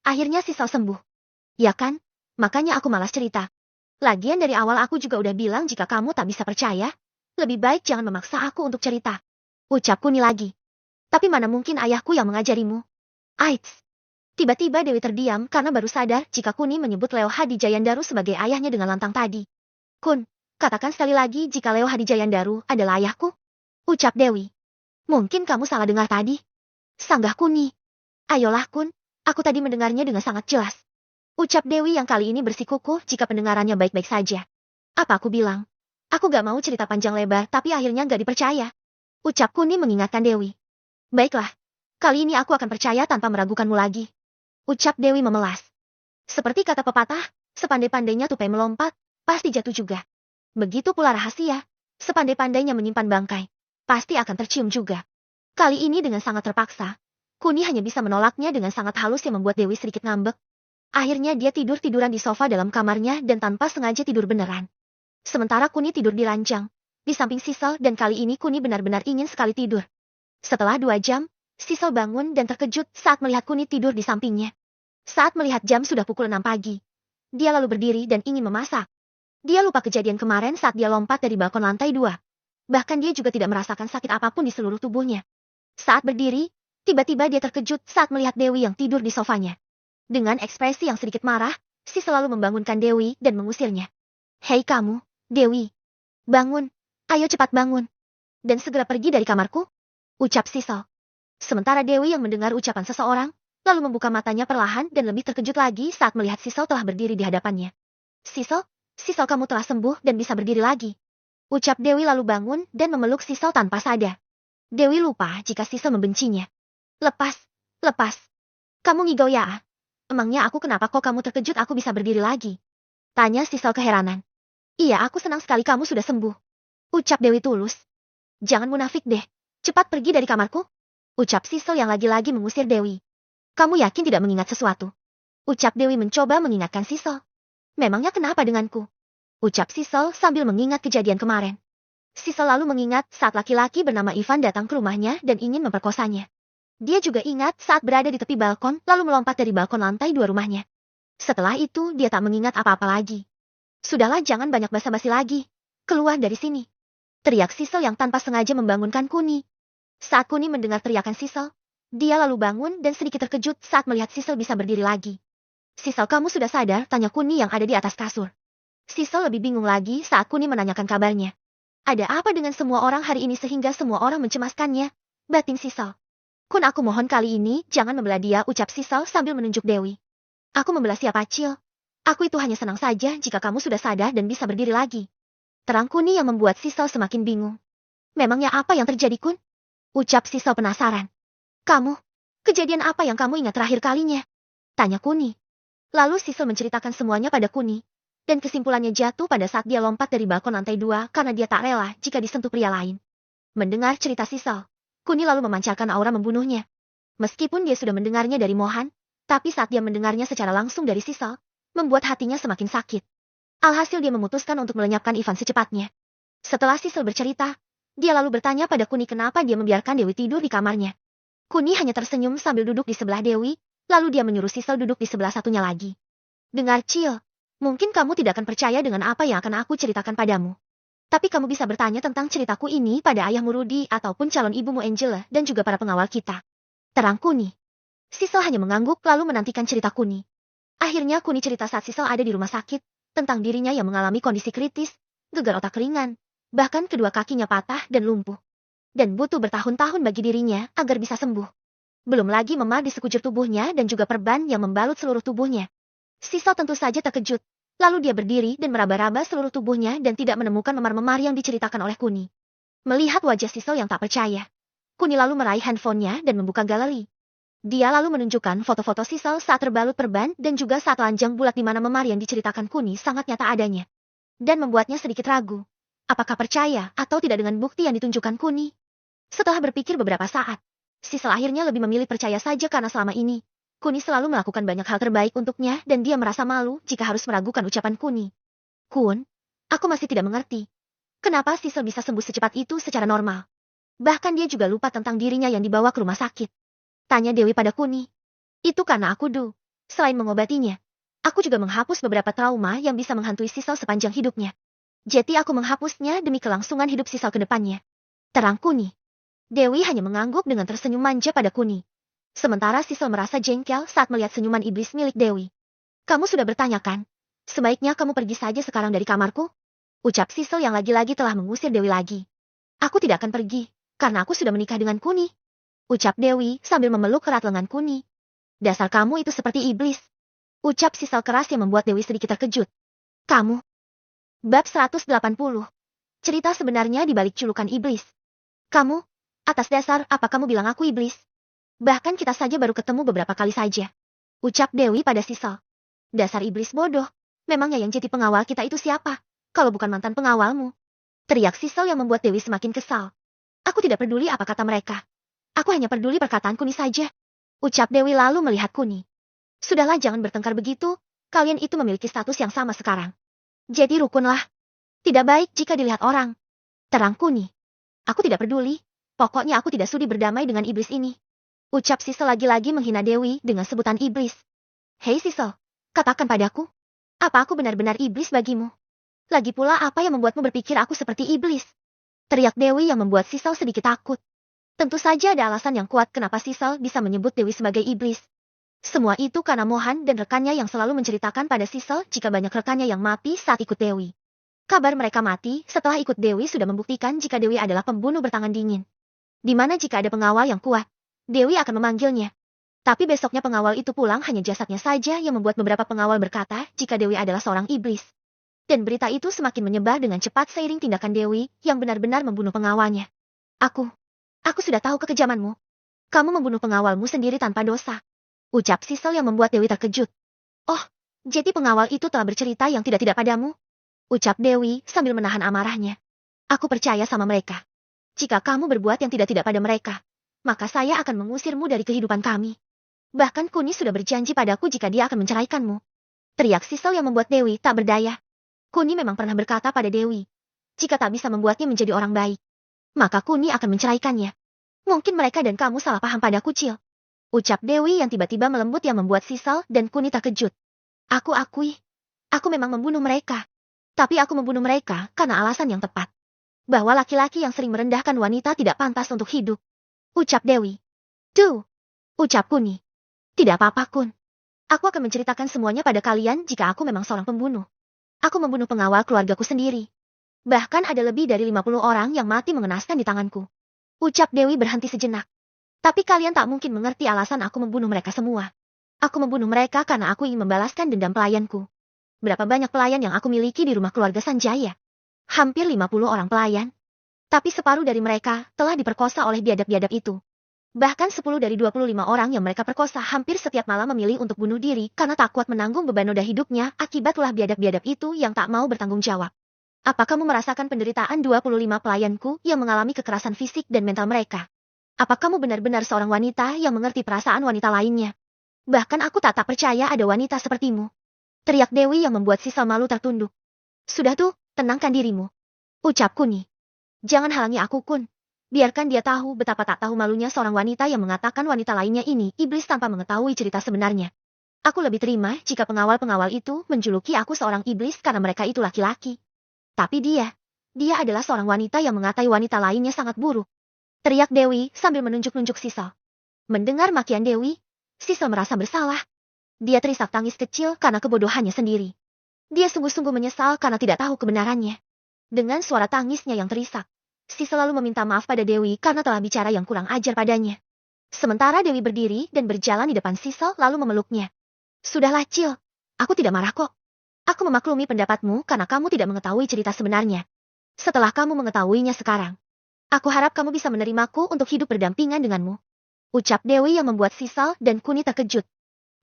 Akhirnya Sisal sembuh. Ya kan? Makanya aku malas cerita. Lagian dari awal aku juga udah bilang jika kamu tak bisa percaya, lebih baik jangan memaksa aku untuk cerita. Ucap Kuni lagi. Tapi mana mungkin ayahku yang mengajarimu? Aits. Tiba-tiba Dewi terdiam karena baru sadar jika Kuni menyebut Leo Hadijayandaru sebagai ayahnya dengan lantang tadi. Kun, katakan sekali lagi jika Leo Hadijayandaru adalah ayahku. Ucap Dewi. Mungkin kamu salah dengar tadi. Sanggah Kuni. Ayolah Kun, aku tadi mendengarnya dengan sangat jelas. Ucap Dewi yang kali ini bersikukuh jika pendengarannya baik-baik saja. Apa aku bilang? Aku gak mau cerita panjang lebar tapi akhirnya gak dipercaya. Ucap Kuni mengingatkan Dewi. Baiklah, kali ini aku akan percaya tanpa meragukanmu lagi. Ucap Dewi memelas. Seperti kata pepatah, sepandai-pandainya tupai melompat, pasti jatuh juga. Begitu pula rahasia, sepandai-pandainya menyimpan bangkai, pasti akan tercium juga. Kali ini dengan sangat terpaksa, Kuni hanya bisa menolaknya dengan sangat halus yang membuat Dewi sedikit ngambek. Akhirnya dia tidur-tiduran di sofa dalam kamarnya dan tanpa sengaja tidur beneran. Sementara Kuni tidur di ranjang, di samping Sisal dan kali ini Kuni benar-benar ingin sekali tidur. Setelah 2 jam, Sisal bangun dan terkejut saat melihat Kuni tidur di sampingnya. Saat melihat jam sudah pukul 6 pagi, dia lalu berdiri dan ingin memasak. Dia lupa kejadian kemarin saat dia lompat dari balkon lantai 2. Bahkan dia juga tidak merasakan sakit apapun di seluruh tubuhnya. Saat berdiri, tiba-tiba dia terkejut saat melihat Dewi yang tidur di sofanya. Dengan ekspresi yang sedikit marah, si selalu membangunkan Dewi dan mengusirnya. Hei kamu, Dewi. Bangun. Ayo cepat bangun. Dan segera pergi dari kamarku. Ucap Sisal. Sementara Dewi yang mendengar ucapan seseorang, lalu membuka matanya perlahan dan lebih terkejut lagi saat melihat Sisal telah berdiri di hadapannya. Sisal, kamu telah sembuh dan bisa berdiri lagi. Ucap Dewi lalu bangun dan memeluk Sisal tanpa sadar. Dewi lupa jika Sisal membencinya. Lepas. Kamu ngigau ya? Emangnya aku kenapa kok kamu terkejut aku bisa berdiri lagi? Tanya Sisal keheranan. Iya, aku senang sekali kamu sudah sembuh. Ucap Dewi tulus. Jangan munafik deh. Cepat pergi dari kamarku. Ucap Sisal yang lagi-lagi mengusir Dewi. Kamu yakin tidak mengingat sesuatu? Ucap Dewi mencoba mengingatkan Sisal. Memangnya kenapa denganku? Ucap Sisal sambil mengingat kejadian kemarin. Sisal lalu mengingat saat laki-laki bernama Ivan datang ke rumahnya dan ingin memperkosanya. Dia juga ingat saat berada di tepi balkon lalu melompat dari balkon lantai 2 rumahnya. Setelah itu dia tak mengingat apa-apa lagi. Sudahlah, jangan banyak basa-basi lagi. Keluar dari sini. Teriak Sisal yang tanpa sengaja membangunkan Kuni. Saat Kuni mendengar teriakan Sisal, dia lalu bangun dan sedikit terkejut saat melihat Sisal bisa berdiri lagi. Sisal, kamu sudah sadar? Tanya Kuni yang ada di atas kasur. Sisal lebih bingung lagi saat Kuni menanyakan kabarnya. Ada apa dengan semua orang hari ini sehingga semua orang mencemaskannya? Batin Sisal. Kun, aku mohon kali ini jangan membelah dia, ucap Sisal sambil menunjuk Dewi. Aku membelah siapa, Cil? Aku itu hanya senang saja jika kamu sudah sadar dan bisa berdiri lagi. Terang Kuni yang membuat Sisal semakin bingung. Memangnya apa yang terjadi, Kun? Ucap Sisal penasaran. Kamu, kejadian apa yang kamu ingat terakhir kalinya? Tanya Kuni. Lalu Sisal menceritakan semuanya pada Kuni. Dan kesimpulannya jatuh pada saat dia lompat dari balkon lantai 2 karena dia tak rela jika disentuh pria lain. Mendengar cerita Sisal, Kuni lalu memancarkan aura membunuhnya. Meskipun dia sudah mendengarnya dari Mohan, tapi saat dia mendengarnya secara langsung dari Sisal, membuat hatinya semakin sakit. Alhasil dia memutuskan untuk melenyapkan Ivan secepatnya. Setelah Sisal bercerita, dia lalu bertanya pada Kuni kenapa dia membiarkan Dewi tidur di kamarnya. Kuni hanya tersenyum sambil duduk di sebelah Dewi, lalu dia menyuruh Sisal duduk di sebelah satunya lagi. Dengar, Cil, mungkin kamu tidak akan percaya dengan apa yang akan aku ceritakan padamu. Tapi kamu bisa bertanya tentang ceritaku ini pada ayahmu Rudy ataupun calon ibumu Angela dan juga para pengawal kita. Terang Kuni. Sisal hanya mengangguk lalu menantikan cerita Kuni. Akhirnya Kuni cerita saat Sisal ada di rumah sakit, tentang dirinya yang mengalami kondisi kritis, gegar otak ringan, bahkan kedua kakinya patah dan lumpuh. Dan butuh bertahun-tahun bagi dirinya agar bisa sembuh. Belum lagi memar di sekujur tubuhnya dan juga perban yang membalut seluruh tubuhnya. Sisal tentu saja terkejut, lalu dia berdiri dan meraba-raba seluruh tubuhnya dan tidak menemukan memar-memar yang diceritakan oleh Kuni. Melihat wajah Sisal yang tak percaya, Kuni lalu meraih handphonenya dan membuka galeri. Dia lalu menunjukkan foto-foto Sisal saat terbalut perban dan juga saat telanjang bulat di mana memar yang diceritakan Kuni sangat nyata adanya. Dan membuatnya sedikit ragu. Apakah percaya atau tidak dengan bukti yang ditunjukkan Kuni? Setelah berpikir beberapa saat, Sisal akhirnya lebih memilih percaya saja karena selama ini, Kuni selalu melakukan banyak hal terbaik untuknya dan dia merasa malu jika harus meragukan ucapan Kuni. Kun, aku masih tidak mengerti. Kenapa Sisal bisa sembuh secepat itu secara normal? Bahkan dia juga lupa tentang dirinya yang dibawa ke rumah sakit. Tanya Dewi pada Kuni. Itu karena aku Selain mengobatinya, aku juga menghapus beberapa trauma yang bisa menghantui Sisal sepanjang hidupnya. Jadi aku menghapusnya demi kelangsungan hidup Sisal ke depannya. Terang Kuni. Dewi hanya mengangguk dengan tersenyum manja pada Kuni. Sementara Sisal merasa jengkel saat melihat senyuman iblis milik Dewi. Kamu sudah bertanya kan? Sebaiknya kamu pergi saja sekarang dari kamarku. Ucap Sisal yang lagi-lagi telah mengusir Dewi lagi. Aku tidak akan pergi, karena aku sudah menikah dengan Kuni. Ucap Dewi sambil memeluk erat lengan Kuni. Dasar kamu itu seperti iblis. Ucap Sisal keras yang membuat Dewi sedikit terkejut. Kamu. Bab 180. Cerita sebenarnya di balik julukan iblis. Kamu, atas dasar apa kamu bilang aku iblis? Bahkan kita saja baru ketemu beberapa kali saja. Ucap Dewi pada Sisal. Dasar iblis bodoh. Memangnya yang jadi pengawal kita itu siapa? Kalau bukan mantan pengawalmu. Teriak Sisal yang membuat Dewi semakin kesal. Aku tidak peduli apa kata mereka. Aku hanya peduli perkataan Kuni saja. Ucap Dewi lalu melihat Kuni. Sudahlah jangan bertengkar begitu. Kalian itu memiliki status yang sama sekarang. Jadi rukunlah. Tidak baik jika dilihat orang. Terang Kuni. Aku tidak peduli. Pokoknya aku tidak sudi berdamai dengan iblis ini. Ucap Sisal lagi-lagi menghina Dewi dengan sebutan iblis. Hei Sisal, katakan padaku. Apa aku benar-benar iblis bagimu? Lagi pula apa yang membuatmu berpikir aku seperti iblis? Teriak Dewi yang membuat Sisal sedikit takut. Tentu saja ada alasan yang kuat kenapa Sisal bisa menyebut Dewi sebagai iblis. Semua itu karena Mohan dan rekannya yang selalu menceritakan pada Sisal jika banyak rekannya yang mati saat ikut Dewi. Kabar mereka mati setelah ikut Dewi sudah membuktikan jika Dewi adalah pembunuh bertangan dingin. Di mana jika ada pengawal yang kuat, Dewi akan memanggilnya. Tapi besoknya pengawal itu pulang hanya jasadnya saja yang membuat beberapa pengawal berkata jika Dewi adalah seorang iblis. Dan berita itu semakin menyebar dengan cepat seiring tindakan Dewi yang benar-benar membunuh pengawalnya. Aku sudah tahu kekejamanmu. Kamu membunuh pengawalmu sendiri tanpa dosa. Ucap Sisal yang membuat Dewi terkejut. Oh, jadi pengawal itu telah bercerita yang tidak-tidak padamu? Ucap Dewi sambil menahan amarahnya. Aku percaya sama mereka. Jika kamu berbuat yang tidak-tidak pada mereka, maka saya akan mengusirmu dari kehidupan kami. Bahkan Kuni sudah berjanji padaku jika dia akan menceraikanmu. Teriak Sisal yang membuat Dewi tak berdaya. Kuni memang pernah berkata pada Dewi, jika tak bisa membuatnya menjadi orang baik, maka Kuni akan menceraikannya. Mungkin mereka dan kamu salah paham pada kucil. Ucap Dewi yang tiba-tiba melembut yang membuat Sisal dan Kuni terkejut. Aku akui, aku memang membunuh mereka. Tapi aku membunuh mereka karena alasan yang tepat. Bahwa laki-laki yang sering merendahkan wanita tidak pantas untuk hidup. Ucap Dewi. Tuh, ucap Kuni. Tidak apa-apa Kun. Aku akan menceritakan semuanya pada kalian jika aku memang seorang pembunuh. Aku membunuh pengawal keluargaku sendiri. Bahkan ada lebih dari 50 orang yang mati mengenaskan di tanganku. Ucap Dewi berhenti sejenak. Tapi kalian tak mungkin mengerti alasan aku membunuh mereka semua. Aku membunuh mereka karena aku ingin membalaskan dendam pelayanku. Berapa banyak pelayan yang aku miliki di rumah keluarga Sanjaya? Hampir 50 orang pelayan. Tapi separuh dari mereka telah diperkosa oleh biadab-biadab itu. Bahkan 10 dari 25 orang yang mereka perkosa hampir setiap malam memilih untuk bunuh diri karena tak kuat menanggung beban noda hidupnya akibat ulah biadab-biadab itu yang tak mau bertanggung jawab. Apa kamu merasakan penderitaan 25 pelayanku yang mengalami kekerasan fisik dan mental mereka? Apa kamu benar-benar seorang wanita yang mengerti perasaan wanita lainnya? Bahkan aku tak percaya ada wanita sepertimu. Teriak Dewi yang membuat Sisal malu tertunduk. Sudah tuh, tenangkan dirimu. Ucap Kuni. Jangan halangi aku Kun. Biarkan dia tahu betapa tak tahu malunya seorang wanita yang mengatakan wanita lainnya ini iblis tanpa mengetahui cerita sebenarnya. Aku lebih terima jika pengawal-pengawal itu menjuluki aku seorang iblis karena mereka itu laki-laki. Tapi dia adalah seorang wanita yang mengatai wanita lainnya sangat buruk. Teriak Dewi sambil menunjuk-nunjuk Sisal. Mendengar makian Dewi, Sisal merasa bersalah. Dia terisak tangis kecil karena kebodohannya sendiri. Dia sungguh-sungguh menyesal karena tidak tahu kebenarannya. Dengan suara tangisnya yang terisak, Sisal lalu meminta maaf pada Dewi karena telah bicara yang kurang ajar padanya. Sementara Dewi berdiri dan berjalan di depan Sisal lalu memeluknya. Sudahlah Cil, aku tidak marah kok. Aku memaklumi pendapatmu karena kamu tidak mengetahui cerita sebenarnya. Setelah kamu mengetahuinya sekarang, aku harap kamu bisa menerimaku untuk hidup berdampingan denganmu. Ucap Dewi yang membuat Sisal dan Kuni terkejut.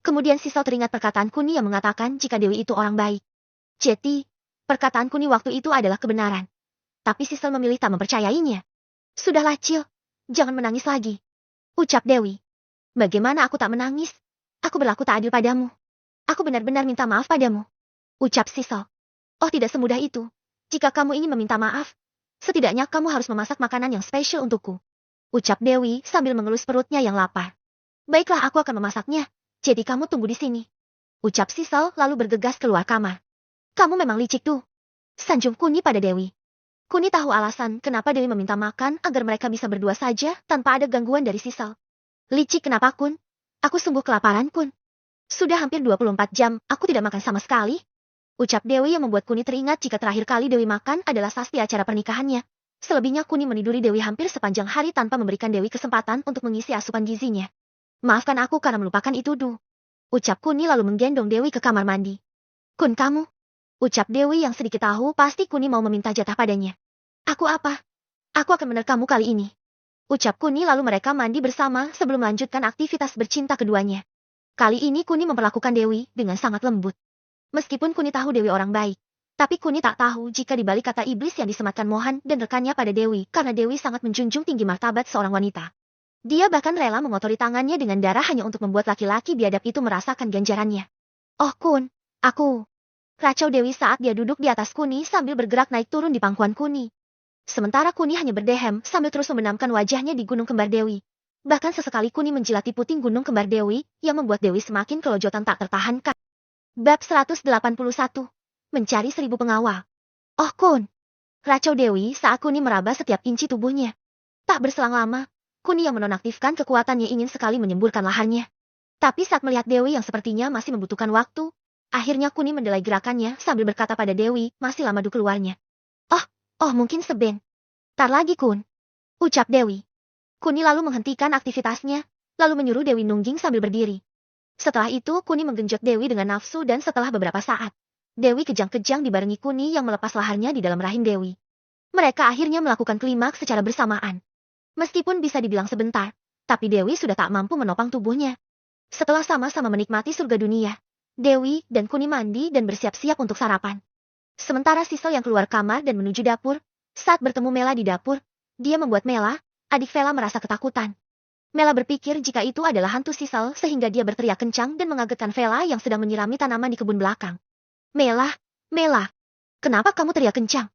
Kemudian Sisal teringat perkataan Kuni yang mengatakan jika Dewi itu orang baik. Jadi, perkataan Kuni waktu itu adalah kebenaran. Tapi Sisal memilih tak mempercayainya. Sudahlah Cil, jangan menangis lagi. Ucap Dewi. Bagaimana aku tak menangis? Aku berlaku tak adil padamu. Aku benar-benar minta maaf padamu. Ucap Sisal. Oh tidak semudah itu. Jika kamu ingin meminta maaf, setidaknya kamu harus memasak makanan yang spesial untukku. Ucap Dewi sambil mengelus perutnya yang lapar. Baiklah aku akan memasaknya. Jadi kamu tunggu di sini. Ucap Sisal lalu bergegas keluar kamar. Kamu memang licik tuh. Sanjung Kuni pada Dewi. Kuni tahu alasan kenapa Dewi meminta makan agar mereka bisa berdua saja tanpa ada gangguan dari Sisal. Licik kenapa Kun? Aku sungguh kelaparan Kun. Sudah hampir 24 jam, aku tidak makan sama sekali. Ucap Dewi yang membuat Kuni teringat jika terakhir kali Dewi makan adalah saat di acara pernikahannya. Selebihnya Kuni meniduri Dewi hampir sepanjang hari tanpa memberikan Dewi kesempatan untuk mengisi asupan gizinya. Maafkan aku karena melupakan itu Du. Ucap Kuni lalu menggendong Dewi ke kamar mandi. Kun kamu? Ucap Dewi yang sedikit tahu pasti Kuni mau meminta jatah padanya. Aku apa? Aku akan menerkamu kali ini. Ucap Kuni lalu mereka mandi bersama sebelum melanjutkan aktivitas bercinta keduanya. Kali ini Kuni memperlakukan Dewi dengan sangat lembut. Meskipun Kuni tahu Dewi orang baik, tapi Kuni tak tahu jika di balik kata iblis yang disematkan Mohan dan rekannya pada Dewi karena Dewi sangat menjunjung tinggi martabat seorang wanita. Dia bahkan rela mengotori tangannya dengan darah hanya untuk membuat laki-laki biadab itu merasakan ganjarannya. Oh Kun, aku... Kacau Dewi saat dia duduk di atas Kuni sambil bergerak naik turun di pangkuan Kuni. Sementara Kuni hanya berdehem sambil terus membenamkan wajahnya di gunung kembar Dewi. Bahkan sesekali Kuni menjilati puting gunung kembar Dewi yang membuat Dewi semakin kelojotan tak tertahankan. Bab 181. Mencari 1000 pengawal. Oh Kun. Kacau Dewi saat Kuni meraba setiap inci tubuhnya. Tak berselang lama, Kuni yang menonaktifkan kekuatannya ingin sekali menyemburkan laharnya. Tapi saat melihat Dewi yang sepertinya masih membutuhkan waktu, akhirnya Kuni mendelai gerakannya sambil berkata pada Dewi, masih lama Du keluarnya. Oh mungkin seben. Tar lagi Kun. Ucap Dewi. Kuni lalu menghentikan aktivitasnya, lalu menyuruh Dewi nungging sambil berdiri. Setelah itu Kuni menggenjot Dewi dengan nafsu dan setelah beberapa saat, Dewi kejang-kejang dibarengi Kuni yang melepas laharnya di dalam rahim Dewi. Mereka akhirnya melakukan klimaks secara bersamaan. Meskipun bisa dibilang sebentar, tapi Dewi sudah tak mampu menopang tubuhnya. Setelah sama-sama menikmati surga dunia, Dewi dan Kuni mandi dan bersiap-siap untuk sarapan. Sementara Sisal yang keluar kamar dan menuju dapur, saat bertemu Mela di dapur, dia membuat Mela, adik Vela merasa ketakutan. Mela berpikir jika itu adalah hantu Sisal sehingga dia berteriak kencang dan mengagetkan Vela yang sedang menyirami tanaman di kebun belakang. Mela, kenapa kamu teriak kencang?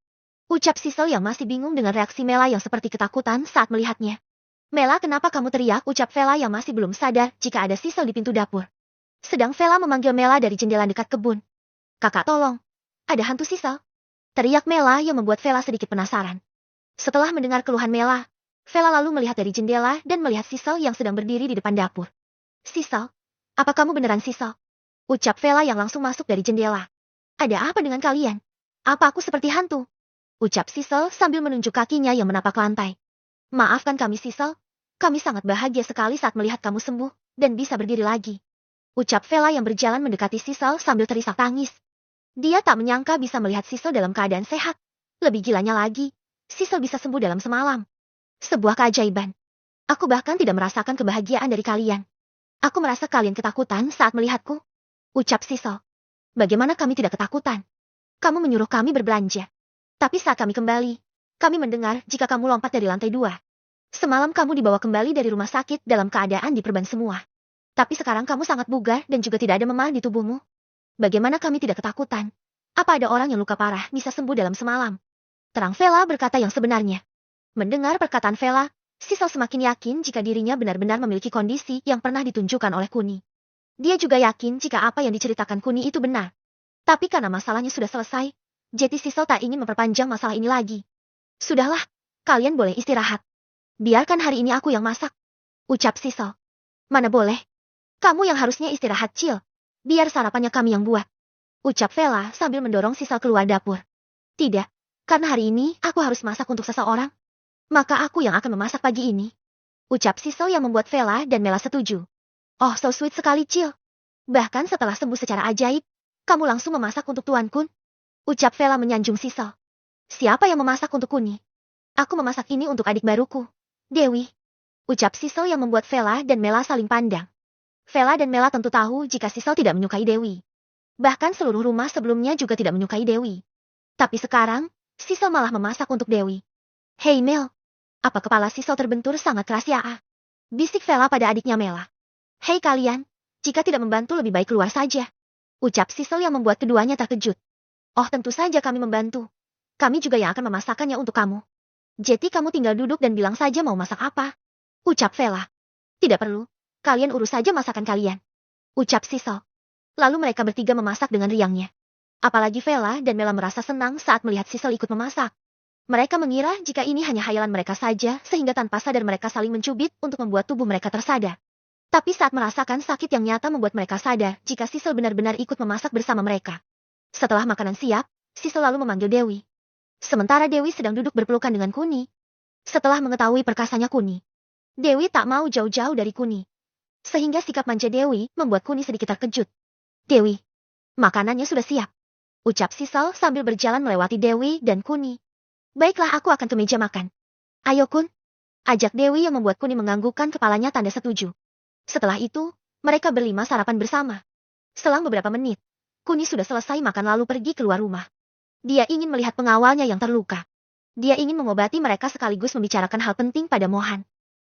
Ucap Sisal yang masih bingung dengan reaksi Mela yang seperti ketakutan saat melihatnya. Mela, kenapa kamu teriak? Ucap Vela yang masih belum sadar jika ada Sisal di pintu dapur. Sedang Vela memanggil Mela dari jendela dekat kebun. Kakak tolong. Ada hantu Sisal. Teriak Mela yang membuat Vela sedikit penasaran. Setelah mendengar keluhan Mela, Vela lalu melihat dari jendela dan melihat Sisal yang sedang berdiri di depan dapur. Sisal? Apa kamu beneran Sisal? Ucap Vela yang langsung masuk dari jendela. Ada apa dengan kalian? Apa aku seperti hantu? Ucap Sisal sambil menunjuk kakinya yang menapak lantai. Maafkan kami Sisal. Kami sangat bahagia sekali saat melihat kamu sembuh dan bisa berdiri lagi. Ucap Vela yang berjalan mendekati Sisal sambil terisak tangis. Dia tak menyangka bisa melihat Sisal dalam keadaan sehat. Lebih gilanya lagi, Sisal bisa sembuh dalam semalam. Sebuah keajaiban. Aku bahkan tidak merasakan kebahagiaan dari kalian. Aku merasa kalian ketakutan saat melihatku. Ucap Sisal. Bagaimana kami tidak ketakutan? Kamu menyuruh kami berbelanja. Tapi saat kami kembali, kami mendengar jika kamu lompat dari lantai 2. Semalam kamu dibawa kembali dari rumah sakit dalam keadaan diperban semua. Tapi sekarang kamu sangat bugar dan juga tidak ada memar di tubuhmu. Bagaimana kami tidak ketakutan? Apa ada orang yang luka parah bisa sembuh dalam semalam? Terang Vela berkata yang sebenarnya. Mendengar perkataan Vela, Sisal semakin yakin jika dirinya benar-benar memiliki kondisi yang pernah ditunjukkan oleh Kuni. Dia juga yakin jika apa yang diceritakan Kuni itu benar. Tapi karena masalahnya sudah selesai, jadi Sisal tak ingin memperpanjang masalah ini lagi. Sudahlah, kalian boleh istirahat. Biarkan hari ini aku yang masak. Ucap Sisal. Mana boleh. Kamu yang harusnya istirahat Cil. Biar sarapannya kami yang buat. Ucap Vela sambil mendorong Sisal keluar dapur. Tidak, karena hari ini aku harus masak untuk seseorang. Maka aku yang akan memasak pagi ini. Ucap Sisal yang membuat Vela dan Mela setuju. Oh so sweet sekali Cil. Bahkan setelah sembuh secara ajaib, kamu langsung memasak untuk Tuan Kun. Ucap Vela menyanjung Sisal. Siapa yang memasak untuk Kuni? Aku memasak ini untuk adik baruku, Dewi. Ucap Sisal yang membuat Vela dan Mela saling pandang. Vela dan Mela tentu tahu jika Sisal tidak menyukai Dewi. Bahkan seluruh rumah sebelumnya juga tidak menyukai Dewi. Tapi sekarang, Sisal malah memasak untuk Dewi. Hei Mel, apa kepala Sisal terbentur sangat keras ya? Bisik Vela pada adiknya Mela. Hei kalian, jika tidak membantu lebih baik keluar saja. Ucap Sisal yang membuat keduanya terkejut. Oh tentu saja kami membantu. Kami juga yang akan memasakkannya untuk kamu. Jadi kamu tinggal duduk dan bilang saja mau masak apa. Ucap Vela. Tidak perlu. Kalian urus saja masakan kalian. Ucap Sisal. Lalu mereka bertiga memasak dengan riangnya. Apalagi Vela dan Mela merasa senang saat melihat Sisel ikut memasak. Mereka mengira jika ini hanya hayalan mereka saja sehingga tanpa sadar mereka saling mencubit untuk membuat tubuh mereka tersadar. Tapi saat merasakan sakit yang nyata membuat mereka sadar jika Sisel benar-benar ikut memasak bersama mereka. Setelah makanan siap, Sisel lalu memanggil Dewi. Sementara Dewi sedang duduk berpelukan dengan Kuni. Setelah mengetahui perkasanya Kuni, Dewi tak mau jauh-jauh dari Kuni. Sehingga sikap manja Dewi membuat Kuni sedikit terkejut. Dewi, makanannya sudah siap. Ucap Sisel sambil berjalan melewati Dewi dan Kuni. Baiklah, aku akan ke meja makan. Ayo Kun. Ajak Dewi yang membuat Kuni menganggukkan kepalanya tanda setuju. Setelah itu, mereka berlima sarapan bersama. Selang beberapa menit, Kuni sudah selesai makan lalu pergi keluar rumah. Dia ingin melihat pengawalnya yang terluka. Dia ingin mengobati mereka sekaligus membicarakan hal penting pada Mohan.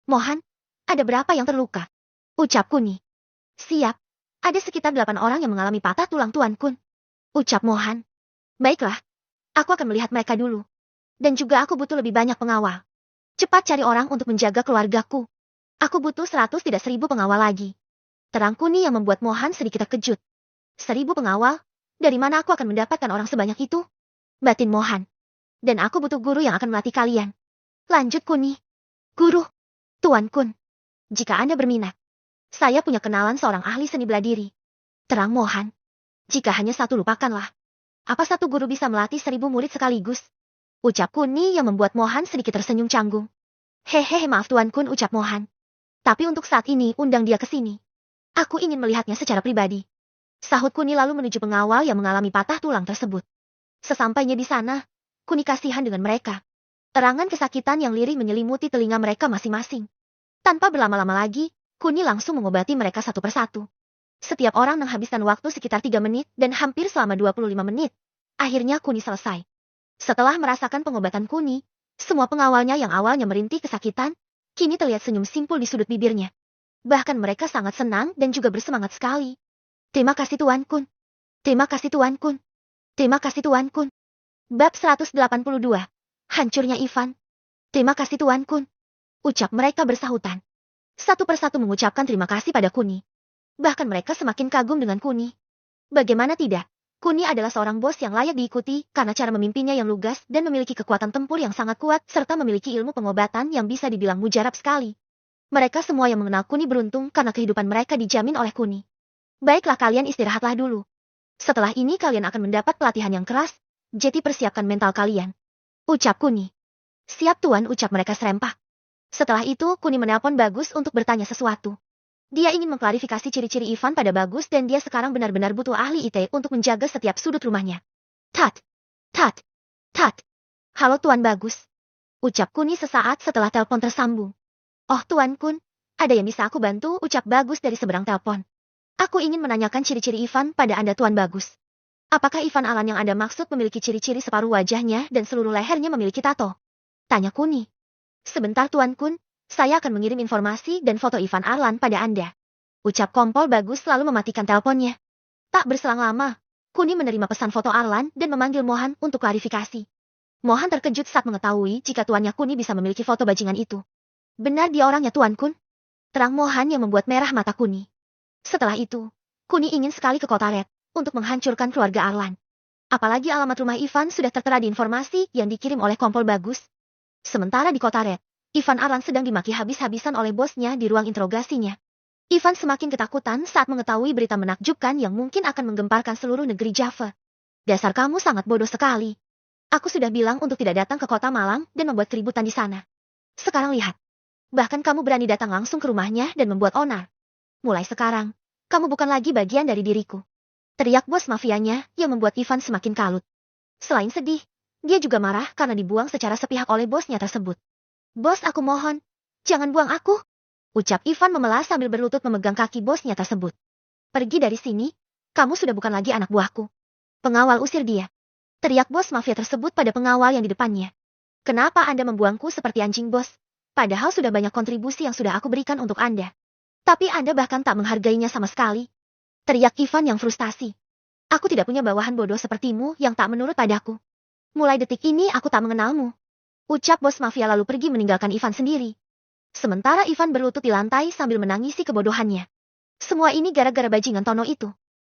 Mohan, ada berapa yang terluka? Ucap Kuni. Siap. Ada sekitar 8 orang yang mengalami patah tulang Tuan Kun. Ucap Mohan. Baiklah. Aku akan melihat mereka dulu. Dan juga aku butuh lebih banyak pengawal. Cepat cari orang untuk menjaga keluargaku. Aku butuh 100 tidak 1000 pengawal lagi. Terang Kuni yang membuat Mohan sedikit terkejut. 1000 pengawal? Dari mana aku akan mendapatkan orang sebanyak itu? Batin Mohan. Dan aku butuh guru yang akan melatih kalian. Lanjut Kuni. Guru. Tuan Kun. Jika Anda berminat. Saya punya kenalan seorang ahli seni bela diri. Terang Mohan. Jika hanya satu lupakanlah. Apa satu guru bisa melatih 1000 murid sekaligus? Ucap Kuni yang membuat Mohan sedikit tersenyum canggung. Hehehe, maaf Tuan Kun, ucap Mohan. Tapi untuk saat ini undang dia ke sini. Aku ingin melihatnya secara pribadi. Sahut Kuni lalu menuju pengawal yang mengalami patah tulang tersebut. Sesampainya di sana, Kuni kasihan dengan mereka. Terangan kesakitan yang lirih menyelimuti telinga mereka masing-masing. Tanpa berlama-lama lagi, Kuni langsung mengobati mereka satu persatu. Setiap orang menghabiskan waktu sekitar 3 menit dan hampir selama 25 menit. Akhirnya Kuni selesai. Setelah merasakan pengobatan Kuni, semua pengawalnya yang awalnya merintih kesakitan, kini terlihat senyum simpul di sudut bibirnya. Bahkan mereka sangat senang dan juga bersemangat sekali. Terima kasih Tuan Kun. Terima kasih Tuan Kun. Terima kasih Tuan Kun. Bab 182. Hancurnya Ivan. Terima kasih Tuan Kun. Ucap mereka bersahutan. Satu persatu mengucapkan terima kasih pada Kuni. Bahkan mereka semakin kagum dengan Kuni. Bagaimana tidak? Kuni adalah seorang bos yang layak diikuti karena cara memimpinnya yang lugas dan memiliki kekuatan tempur yang sangat kuat serta memiliki ilmu pengobatan yang bisa dibilang mujarab sekali. Mereka semua yang mengenal Kuni beruntung karena kehidupan mereka dijamin oleh Kuni. Baiklah, kalian istirahatlah dulu. Setelah ini kalian akan mendapat pelatihan yang keras, jadi persiapkan mental kalian. Ucap Kuni. Siap Tuan, ucap mereka serempak. Setelah itu Kuni menelpon Bagus untuk bertanya sesuatu. Dia ingin mengklarifikasi ciri-ciri Ivan pada Bagus dan dia sekarang benar-benar butuh ahli IT untuk menjaga setiap sudut rumahnya. Tat. Tat. Tat. Halo Tuan Bagus. Ucap Kuni sesaat setelah telepon tersambung. Oh Tuan Kun, ada yang bisa aku bantu, ucap Bagus dari seberang telepon. Aku ingin menanyakan ciri-ciri Ivan pada Anda Tuan Bagus. Apakah Ivan Alan yang Anda maksud memiliki ciri-ciri separuh wajahnya dan seluruh lehernya memiliki tato? Tanya Kuni. Sebentar Tuan Kun. Saya akan mengirim informasi dan foto Ivan Arlan pada Anda. Ucap Kompol Bagus lalu mematikan teleponnya. Tak berselang lama, Kuni menerima pesan foto Arlan dan memanggil Mohan untuk klarifikasi. Mohan terkejut saat mengetahui jika tuannya Kuni bisa memiliki foto bajingan itu. Benar dia orangnya Tuan Kun? Terang Mohan yang membuat merah mata Kuni. Setelah itu, Kuni ingin sekali ke kota Red untuk menghancurkan keluarga Arlan. Apalagi alamat rumah Ivan sudah tertera di informasi yang dikirim oleh Kompol Bagus. Sementara di kota Red, Ivan Arlan sedang dimaki habis-habisan oleh bosnya di ruang interogasinya. Ivan semakin ketakutan saat mengetahui berita menakjubkan yang mungkin akan menggemparkan seluruh negeri Java. Dasar kamu sangat bodoh sekali. Aku sudah bilang untuk tidak datang ke kota Malang dan membuat keributan di sana. Sekarang lihat. Bahkan kamu berani datang langsung ke rumahnya dan membuat onar. Mulai sekarang, kamu bukan lagi bagian dari diriku. Teriak bos mafianya yang membuat Ivan semakin kalut. Selain sedih, dia juga marah karena dibuang secara sepihak oleh bosnya tersebut. Bos, aku mohon, jangan buang aku. Ucap Ivan memelas sambil berlutut memegang kaki bosnya tersebut. Pergi dari sini, kamu sudah bukan lagi anak buahku. Pengawal usir dia. Teriak bos mafia tersebut pada pengawal yang di depannya. Kenapa Anda membuangku seperti anjing bos? Padahal sudah banyak kontribusi yang sudah aku berikan untuk Anda. Tapi Anda bahkan tak menghargainya sama sekali. Teriak Ivan yang frustasi. Aku tidak punya bawahan bodoh sepertimu yang tak menurut padaku. Mulai detik ini aku tak mengenalmu. Ucap bos mafia lalu pergi meninggalkan Ivan sendiri. Sementara Ivan berlutut di lantai sambil menangisi kebodohannya. Semua ini gara-gara bajingan Tono itu.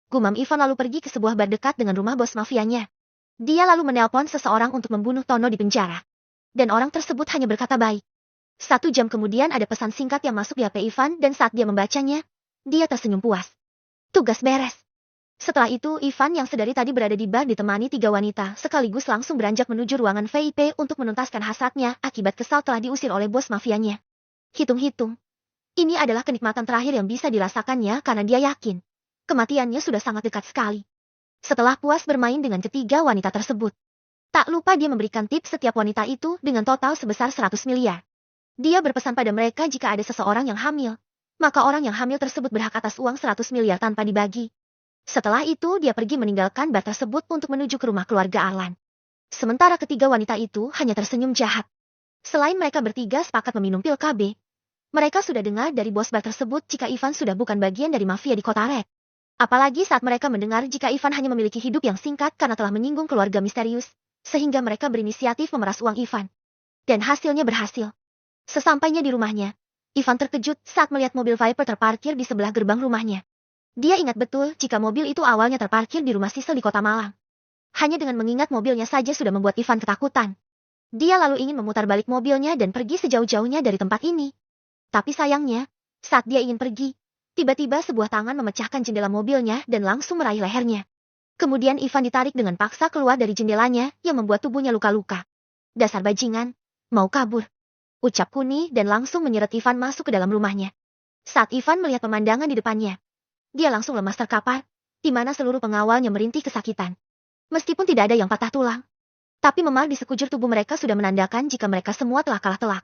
Gumam Ivan lalu pergi ke sebuah bar dekat dengan rumah bos mafianya. Dia lalu menelpon seseorang untuk membunuh Tono di penjara. Dan orang tersebut hanya berkata baik. 1 jam kemudian ada pesan singkat yang masuk di HP Ivan dan saat dia membacanya, dia tersenyum puas. Tugas beres. Setelah itu, Ivan yang sedari tadi berada di bar ditemani 3 wanita sekaligus langsung beranjak menuju ruangan VIP untuk menuntaskan hasratnya akibat kesal telah diusir oleh bos mafianya. Hitung-hitung, ini adalah kenikmatan terakhir yang bisa dirasakannya karena dia yakin kematiannya sudah sangat dekat sekali. Setelah puas bermain dengan ketiga wanita tersebut, tak lupa dia memberikan tips setiap wanita itu dengan total sebesar 100 miliar. Dia berpesan pada mereka jika ada seseorang yang hamil, maka orang yang hamil tersebut berhak atas uang 100 miliar tanpa dibagi. Setelah itu dia pergi meninggalkan bar tersebut untuk menuju ke rumah keluarga Arlan. Sementara ketiga wanita itu hanya tersenyum jahat. Selain mereka bertiga sepakat meminum pil KB, mereka sudah dengar dari bos bar tersebut jika Ivan sudah bukan bagian dari mafia di kota Red. Apalagi saat mereka mendengar jika Ivan hanya memiliki hidup yang singkat karena telah menyinggung keluarga misterius, sehingga mereka berinisiatif memeras uang Ivan. Dan hasilnya berhasil. Sesampainya di rumahnya, Ivan terkejut saat melihat mobil Viper terparkir di sebelah gerbang rumahnya. Dia ingat betul jika mobil itu awalnya terparkir di rumah Sisel di kota Malang. Hanya dengan mengingat mobilnya saja sudah membuat Ivan ketakutan. Dia lalu ingin memutar balik mobilnya dan pergi sejauh-jauhnya dari tempat ini. Tapi sayangnya, saat dia ingin pergi, tiba-tiba sebuah tangan memecahkan jendela mobilnya dan langsung meraih lehernya. Kemudian Ivan ditarik dengan paksa keluar dari jendelanya yang membuat tubuhnya luka-luka. Dasar bajingan, mau kabur, ucap Kuni dan langsung menyeret Ivan masuk ke dalam rumahnya. Saat Ivan melihat pemandangan di depannya, dia langsung lemas terkapar, di mana seluruh pengawalnya merintih kesakitan. Meskipun tidak ada yang patah tulang, tapi memar di sekujur tubuh mereka sudah menandakan jika mereka semua telah kalah telak.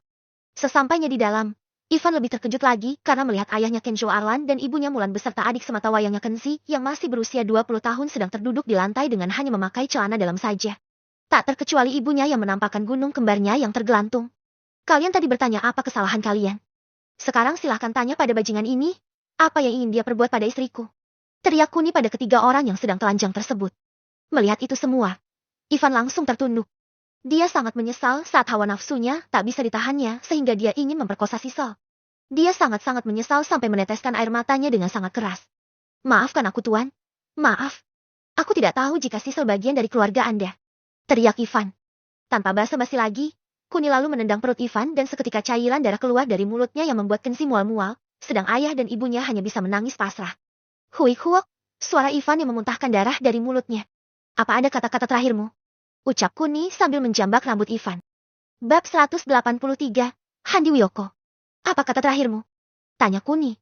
Sesampainya di dalam, Ivan lebih terkejut lagi karena melihat ayahnya Kenjo Arlan dan ibunya Mulan beserta adik semata wayangnya Kenzi yang masih berusia 20 tahun sedang terduduk di lantai dengan hanya memakai celana dalam saja. Tak terkecuali ibunya yang menampakkan gunung kembarnya yang tergelantung. Kalian tadi bertanya apa kesalahan kalian? Sekarang silahkan tanya pada bajingan ini, apa yang ingin dia perbuat pada istriku? Teriak Kuni pada ketiga orang yang sedang telanjang tersebut. Melihat itu semua, Ivan langsung tertunduk. Dia sangat menyesal saat hawa nafsunya tak bisa ditahannya sehingga dia ingin memperkosa Sisel. Dia sangat-sangat menyesal sampai meneteskan air matanya dengan sangat keras. Maafkan aku Tuan. Maaf. Aku tidak tahu jika Sisel bagian dari keluarga Anda. Teriak Ivan. Tanpa basa-basi lagi, Kuni lalu menendang perut Ivan dan seketika cairan darah keluar dari mulutnya yang membuat Kenzi mual-mual, sedang ayah dan ibunya hanya bisa menangis pasrah. Hui huok, suara Ivan yang memuntahkan darah dari mulutnya. Apa ada kata-kata terakhirmu? Ucap Kuni sambil menjambak rambut Ivan. Bab 183, Handi Wiyoko. Apa kata terakhirmu? Tanya Kuni.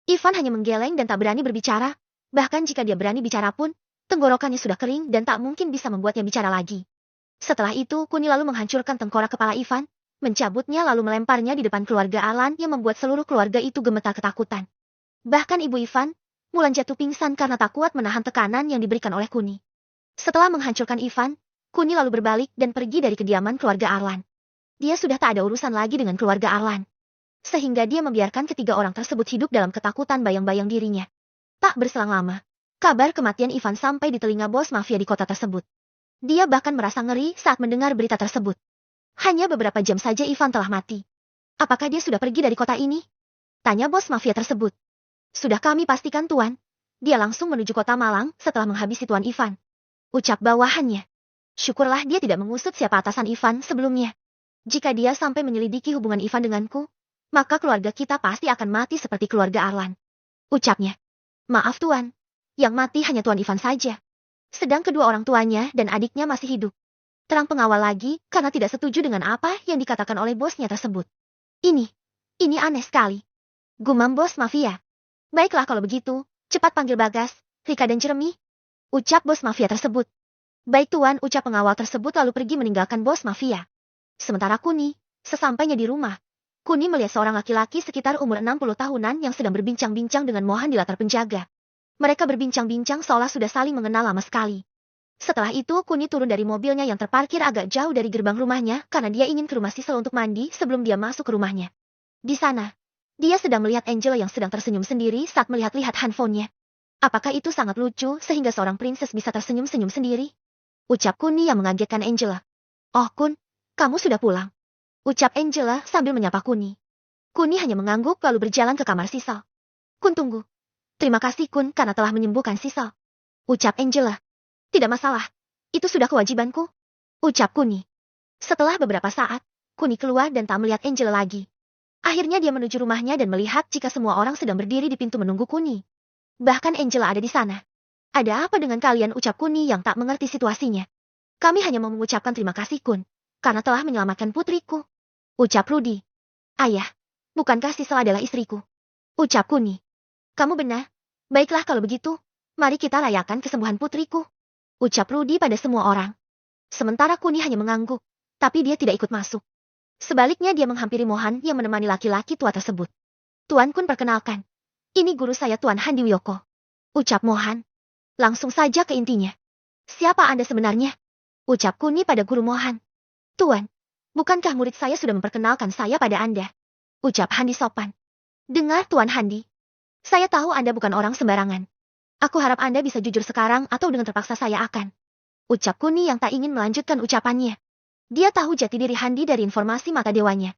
Ivan hanya menggeleng dan tak berani berbicara, bahkan jika dia berani bicara pun, tenggorokannya sudah kering dan tak mungkin bisa membuatnya bicara lagi. Setelah itu Kuni lalu menghancurkan tengkorak kepala Ivan, mencabutnya lalu melemparnya di depan keluarga Arlan yang membuat seluruh keluarga itu gemetar ketakutan. Bahkan ibu Ivan, Mulan jatuh pingsan karena tak kuat menahan tekanan yang diberikan oleh Kuni. Setelah menghancurkan Ivan, Kuni lalu berbalik dan pergi dari kediaman keluarga Arlan. Dia sudah tak ada urusan lagi dengan keluarga Arlan. Sehingga dia membiarkan ketiga orang tersebut hidup dalam ketakutan bayang-bayang dirinya. Tak berselang lama, kabar kematian Ivan sampai di telinga bos mafia di kota tersebut. Dia bahkan merasa ngeri saat mendengar berita tersebut. Hanya beberapa jam saja Ivan telah mati. Apakah dia sudah pergi dari kota ini? Tanya bos mafia tersebut. Sudah kami pastikan Tuan. Dia langsung menuju kota Malang setelah menghabisi Tuan Ivan. Ucap bawahannya. Syukurlah dia tidak mengusut siapa atasan Ivan sebelumnya. Jika dia sampai menyelidiki hubungan Ivan denganku, maka keluarga kita pasti akan mati seperti keluarga Arlan. Ucapnya. Maaf Tuan, yang mati hanya Tuan Ivan saja. Sedang kedua orang tuanya dan adiknya masih hidup. Terang pengawal lagi karena tidak setuju dengan apa yang dikatakan oleh bosnya tersebut. Ini aneh sekali. Gumam bos mafia. Baiklah kalau begitu, cepat panggil Bagas, Rika dan Jeremy. Ucap bos mafia tersebut. Baik Tuan, ucap pengawal tersebut lalu pergi meninggalkan bos mafia. Sementara Kuni, sesampainya di rumah, Kuni melihat seorang laki-laki sekitar umur 60 tahunan yang sedang berbincang-bincang dengan Mohan di latar penjaga. Mereka berbincang-bincang seolah sudah saling mengenal lama sekali. Setelah itu Kuni turun dari mobilnya yang terparkir agak jauh dari gerbang rumahnya karena dia ingin ke rumah Sisel untuk mandi sebelum dia masuk ke rumahnya. Di sana, dia sedang melihat Angela yang sedang tersenyum sendiri saat melihat-lihat handphonenya. Apakah itu sangat lucu sehingga seorang princess bisa tersenyum-senyum sendiri? Ucap Kuni yang mengagetkan Angela. Oh Kun, kamu sudah pulang. Ucap Angela sambil menyapa Kuni. Kuni hanya mengangguk lalu berjalan ke kamar Sisel. Kun tunggu. Terima kasih Kun karena telah menyembuhkan Sisel. Ucap Angela. Tidak masalah. Itu sudah kewajibanku. Ucap Kuni. Setelah beberapa saat, Kuni keluar dan tak melihat Angela lagi. Akhirnya dia menuju rumahnya dan melihat jika semua orang sedang berdiri di pintu menunggu Kuni. Bahkan Angela ada di sana. Ada apa dengan kalian, ucap Kuni yang tak mengerti situasinya. Kami hanya mau mengucapkan terima kasih Kun, karena telah menyelamatkan putriku. Ucap Rudy. Ayah, bukankah Sisel adalah istriku? Ucap Kuni. Kamu benar. Baiklah kalau begitu, mari kita rayakan kesembuhan putriku. Ucap Rudy pada semua orang. Sementara Kuni hanya mengangguk, tapi dia tidak ikut masuk. Sebaliknya dia menghampiri Mohan yang menemani laki-laki tua tersebut. Tuan Kun, perkenalkan. Ini guru saya Tuan Handi Wiyoko. Ucap Mohan. Langsung saja ke intinya. Siapa Anda sebenarnya? Ucap Kuni pada guru Mohan. Tuan, bukankah murid saya sudah memperkenalkan saya pada Anda? Ucap Handi sopan. Dengar Tuan Handi. Saya tahu Anda bukan orang sembarangan. Aku harap Anda bisa jujur sekarang atau dengan terpaksa saya akan. Ucap Kuni yang tak ingin melanjutkan ucapannya. Dia tahu jati diri Handi dari informasi mata dewanya.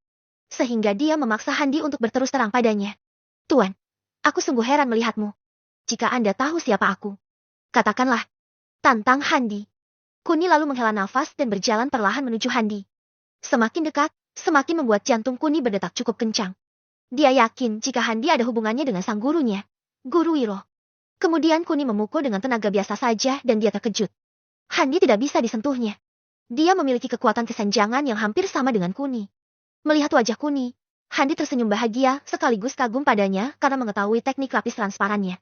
Sehingga dia memaksa Handi untuk berterus terang padanya. Tuan, aku sungguh heran melihatmu. Jika Anda tahu siapa aku, katakanlah. Tantang Handi. Kuni lalu menghela nafas dan berjalan perlahan menuju Handi. Semakin dekat, semakin membuat jantung Kuni berdetak cukup kencang. Dia yakin jika Handi ada hubungannya dengan sang gurunya, Guru Wiro. Kemudian Kuni memukul dengan tenaga biasa saja dan dia terkejut. Handi tidak bisa disentuhnya. Dia memiliki kekuatan kesenjangan yang hampir sama dengan Kuni. Melihat wajah Kuni, Handi tersenyum bahagia sekaligus kagum padanya karena mengetahui teknik lapis transparannya.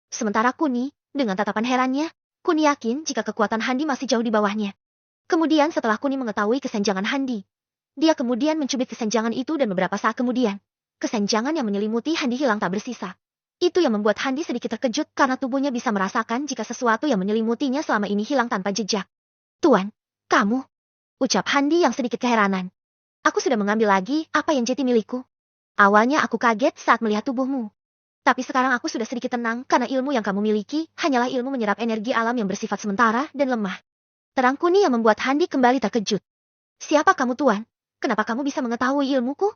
Sementara Kuni, dengan tatapan herannya, Kuni yakin jika kekuatan Handi masih jauh di bawahnya. Kemudian setelah Kuni mengetahui kesenjangan Handi, dia kemudian mencubit kesenjangan itu dan beberapa saat kemudian, kesenjangan yang menyelimuti Handi hilang tak bersisa. Itu yang membuat Handi sedikit terkejut karena tubuhnya bisa merasakan jika sesuatu yang menyelimutinya selama ini hilang tanpa jejak. Tuan, kamu, ucap Handi yang sedikit keheranan. Aku sudah mengambil lagi apa yang jadi milikku. Awalnya aku kaget saat melihat tubuhmu. Tapi sekarang aku sudah sedikit tenang karena ilmu yang kamu miliki hanyalah ilmu menyerap energi alam yang bersifat sementara dan lemah. Terang Kuni yang membuat Handi kembali terkejut. Siapa kamu Tuan? Kenapa kamu bisa mengetahui ilmuku?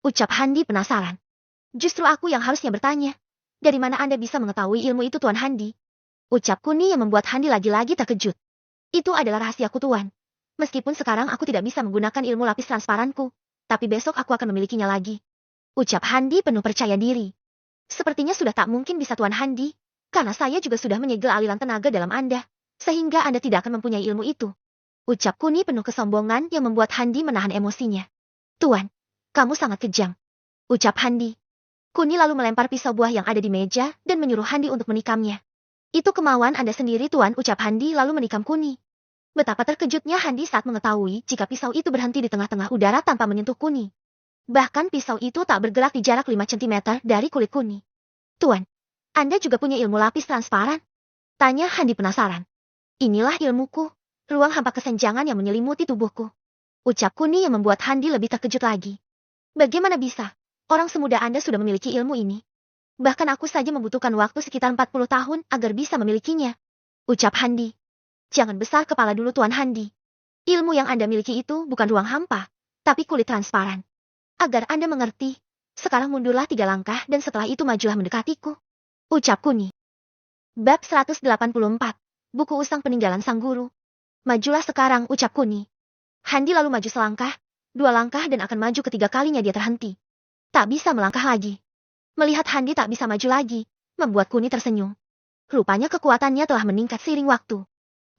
Ucap Handi penasaran. Justru aku yang harusnya bertanya. Dari mana Anda bisa mengetahui ilmu itu Tuan Handi? Ucap Kuni yang membuat Handi lagi-lagi terkejut. Itu adalah rahasiaku Tuan. Meskipun sekarang aku tidak bisa menggunakan ilmu lapis transparanku, tapi besok aku akan memilikinya lagi. Ucap Handi penuh percaya diri. Sepertinya sudah tak mungkin bisa Tuan Handi, karena saya juga sudah menyegel aliran tenaga dalam Anda, sehingga Anda tidak akan mempunyai ilmu itu. Ucap Kuni penuh kesombongan yang membuat Handi menahan emosinya. Tuan, kamu sangat kejam. Ucap Handi. Kuni lalu melempar pisau buah yang ada di meja dan menyuruh Handi untuk menikamnya. Itu kemauan Anda sendiri Tuan, ucap Handi lalu menikam Kuni. Betapa terkejutnya Handi saat mengetahui jika pisau itu berhenti di tengah-tengah udara tanpa menyentuh Kuni. Bahkan pisau itu tak bergerak di jarak 5 cm dari kulit Kuni. Tuan, Anda juga punya ilmu lapis transparan? Tanya Handi penasaran. Inilah ilmuku, ruang hampa kesenjangan yang menyelimuti tubuhku. Ucap Kuni yang membuat Handi lebih terkejut lagi. Bagaimana bisa? Orang semuda Anda sudah memiliki ilmu ini. Bahkan aku saja membutuhkan waktu sekitar 40 tahun agar bisa memilikinya. Ucap Handi. Jangan besar kepala dulu Tuan Handi. Ilmu yang Anda miliki itu bukan ruang hampa, tapi kulit transparan. Agar Anda mengerti, sekarang mundurlah 3 langkah dan setelah itu majulah mendekatiku. Ucap Kuni. Bab 184. Buku Usang Peninggalan Sang Guru. Majulah sekarang, ucap Kuni. Handi lalu maju selangkah, 2 langkah dan akan maju ketiga kalinya dia terhenti. Tak bisa melangkah lagi. Melihat Handi tak bisa maju lagi, membuat Kuni tersenyum. Rupanya kekuatannya telah meningkat seiring waktu.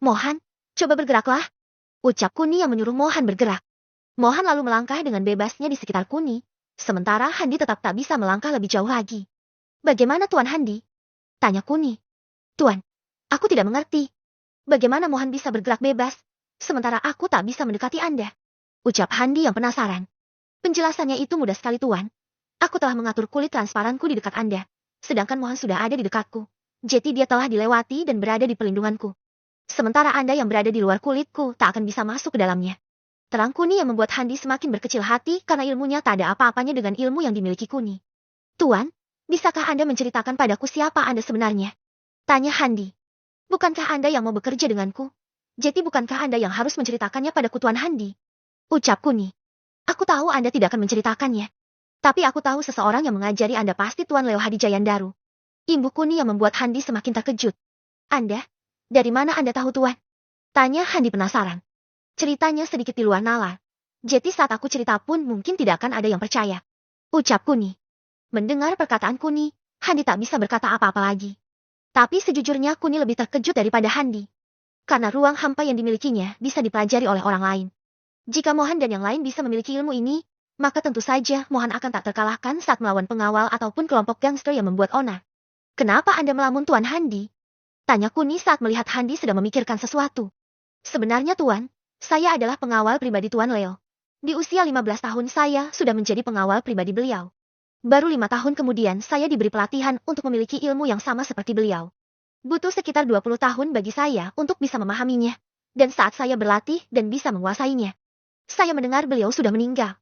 Mohan, coba bergeraklah. Ucap Kuni yang menyuruh Mohan bergerak. Mohan lalu melangkah dengan bebasnya di sekitar Kuni, sementara Handi tetap tak bisa melangkah lebih jauh lagi. Bagaimana Tuan Handi? Tanya Kuni. Tuan, aku tidak mengerti. Bagaimana Mohan bisa bergerak bebas, sementara aku tak bisa mendekati Anda? Ucap Handi yang penasaran. Penjelasannya itu mudah sekali Tuan. Aku telah mengatur kulit transparanku di dekat Anda, sedangkan Mohan sudah ada di dekatku. Jadi dia telah dilewati dan berada di perlindunganku. Sementara Anda yang berada di luar kulitku tak akan bisa masuk ke dalamnya. Terang Kuni yang membuat Handi semakin berkecil hati karena ilmunya tak ada apa-apanya dengan ilmu yang dimiliki Kuni. Tuan, bisakah Anda menceritakan padaku siapa Anda sebenarnya? Tanya Handi. Bukankah Anda yang mau bekerja denganku? Jadi bukankah Anda yang harus menceritakannya padaku Tuan Handi? Ucap Kuni. Aku tahu Anda tidak akan menceritakannya. Tapi aku tahu seseorang yang mengajari Anda pasti Tuan Leo Hadi Jayandaru. Imbu Kuni yang membuat Handi semakin terkejut. Anda? Dari mana Anda tahu Tuan? Tanya Handi penasaran. Ceritanya sedikit di luar nalar. Jadi saat aku cerita pun mungkin tidak akan ada yang percaya. Ucap Kuni. Mendengar perkataan Kuni, Handi tak bisa berkata apa-apa lagi. Tapi sejujurnya Kuni lebih terkejut daripada Handi. Karena ruang hampa yang dimilikinya bisa dipelajari oleh orang lain. Jika Mohan dan yang lain bisa memiliki ilmu ini, maka tentu saja Mohan akan tak terkalahkan saat melawan pengawal ataupun kelompok gangster yang membuat onar. Kenapa Anda melamun Tuan Handi? Tanya Kuni saat melihat Handi sedang memikirkan sesuatu. Sebenarnya Tuan, saya adalah pengawal pribadi Tuan Leo. Di usia 15 tahun saya sudah menjadi pengawal pribadi beliau. Baru 5 tahun kemudian saya diberi pelatihan untuk memiliki ilmu yang sama seperti beliau. Butuh sekitar 20 tahun bagi saya untuk bisa memahaminya. Dan saat saya berlatih dan bisa menguasainya, saya mendengar beliau sudah meninggal.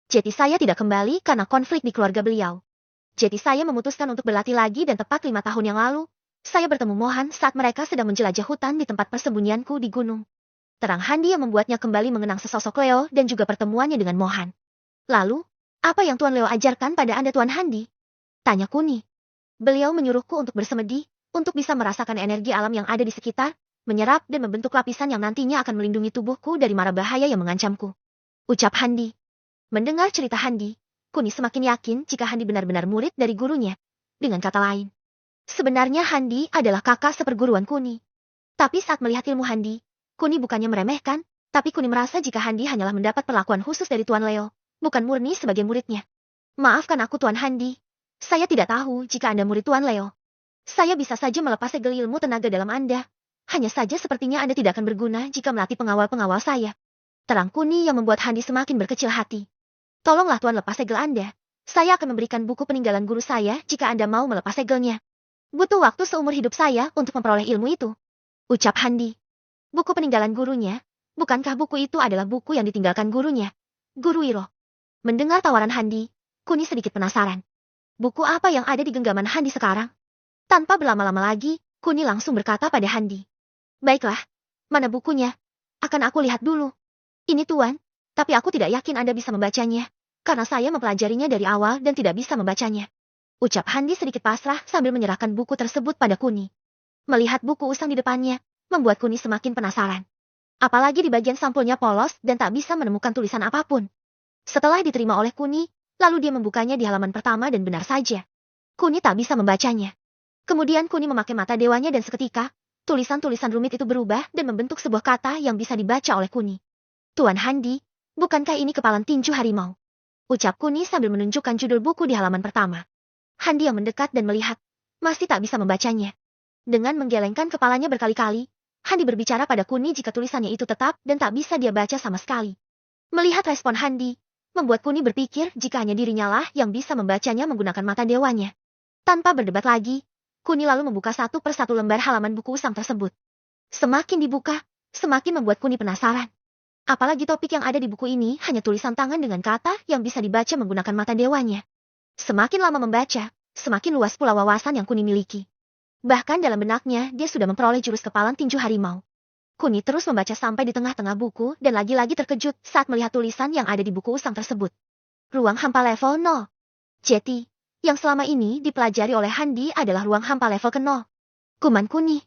Jadi saya tidak kembali karena konflik di keluarga beliau. Jadi saya memutuskan untuk berlatih lagi dan tepat 5 tahun yang lalu, saya bertemu Mohan saat mereka sedang menjelajah hutan di tempat persembunyianku di gunung. Terang Handi yang membuatnya kembali mengenang sesosok Leo dan juga pertemuannya dengan Mohan. Lalu, apa yang Tuan Leo ajarkan pada Anda Tuan Handi? Tanya Kuni. Beliau menyuruhku untuk bersemedi, untuk bisa merasakan energi alam yang ada di sekitar, menyerap dan membentuk lapisan yang nantinya akan melindungi tubuhku dari mara bahaya yang mengancamku. Ucap Handi. Mendengar cerita Handi, Kuni semakin yakin jika Handi benar-benar murid dari gurunya. Dengan kata lain, sebenarnya Handi adalah kakak seperguruan Kuni. Tapi saat melihat ilmu Handi, Kuni bukannya meremehkan, tapi Kuni merasa jika Handi hanyalah mendapat perlakuan khusus dari Tuan Leo, bukan murni sebagai muridnya. Maafkan aku Tuan Handi. Saya tidak tahu jika Anda murid Tuan Leo. Saya bisa saja melepas segel ilmu tenaga dalam Anda. Hanya saja sepertinya Anda tidak akan berguna jika melatih pengawal-pengawal saya. Terang Kuni yang membuat Handi semakin berkecil hati. Tolonglah Tuan lepas segel Anda. Saya akan memberikan buku peninggalan guru saya jika Anda mau melepas segelnya. Butuh waktu seumur hidup saya untuk memperoleh ilmu itu. Ucap Handi. Buku peninggalan gurunya, bukankah buku itu adalah buku yang ditinggalkan gurunya? Guru Iro. Mendengar tawaran Handi, Kuni sedikit penasaran. Buku apa yang ada di genggaman Handi sekarang? Tanpa berlama-lama lagi, Kuni langsung berkata pada Handi. Baiklah, mana bukunya? Akan aku lihat dulu. Ini Tuan, tapi aku tidak yakin Anda bisa membacanya, karena saya mempelajarinya dari awal dan tidak bisa membacanya. Ucap Handi sedikit pasrah sambil menyerahkan buku tersebut pada Kuni. Melihat buku usang di depannya, membuat Kuni semakin penasaran. Apalagi di bagian sampulnya polos dan tak bisa menemukan tulisan apapun. Setelah diterima oleh Kuni, lalu dia membukanya di halaman pertama dan benar saja. Kuni tak bisa membacanya. Kemudian Kuni memakai mata dewanya dan seketika, tulisan-tulisan rumit itu berubah dan membentuk sebuah kata yang bisa dibaca oleh Kuni. Tuan Handi, bukankah ini kepalan tinju harimau? Ucap Kuni sambil menunjukkan judul buku di halaman pertama. Handi yang mendekat dan melihat, masih tak bisa membacanya. Dengan menggelengkan kepalanya berkali-kali, Handi berbicara pada Kuni jika tulisannya itu tetap dan tak bisa dia baca sama sekali. Melihat respon Handi, membuat Kuni berpikir jika hanya dirinya lah yang bisa membacanya menggunakan mata dewanya. Tanpa berdebat lagi, Kuni lalu membuka satu persatu lembar halaman buku usang tersebut. Semakin dibuka, semakin membuat Kuni penasaran. Apalagi topik yang ada di buku ini hanya tulisan tangan dengan kata yang bisa dibaca menggunakan mata dewanya. Semakin lama membaca, semakin luas pula wawasan yang Kuni miliki. Bahkan dalam benaknya dia sudah memperoleh jurus kepalan tinju harimau. Kuni terus membaca sampai di tengah-tengah buku dan lagi-lagi terkejut saat melihat tulisan yang ada di buku usang tersebut. Ruang hampa level 0. Jadi, yang selama ini dipelajari oleh Handi adalah ruang hampa level ke-0. Kuman Kuni.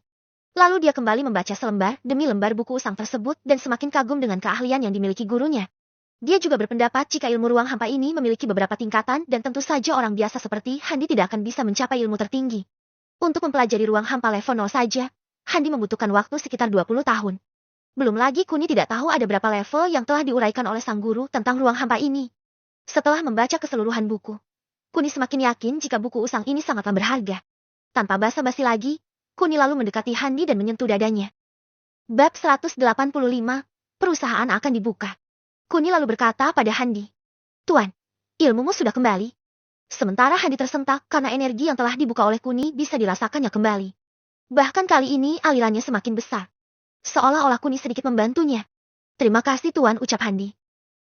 Lalu dia kembali membaca selembar demi lembar buku usang tersebut dan semakin kagum dengan keahlian yang dimiliki gurunya. Dia juga berpendapat jika ilmu ruang hampa ini memiliki beberapa tingkatan dan tentu saja orang biasa seperti Handi tidak akan bisa mencapai ilmu tertinggi. Untuk mempelajari ruang hampa level 0 saja, Handi membutuhkan waktu sekitar 20 tahun. Belum lagi Kuni tidak tahu ada berapa level yang telah diuraikan oleh sang guru tentang ruang hampa ini. Setelah membaca keseluruhan buku, Kuni semakin yakin jika buku usang ini sangatlah berharga. Tanpa basa-basi lagi, Kuni lalu mendekati Handi dan menyentuh dadanya. Bab 185, perusahaan akan dibuka. Kuni lalu berkata pada Handi. Tuan, ilmumu sudah kembali. Sementara Handi tersentak karena energi yang telah dibuka oleh Kuni bisa dirasakannya kembali. Bahkan kali ini alirannya semakin besar. Seolah-olah Kuni sedikit membantunya. Terima kasih Tuan, ucap Handi.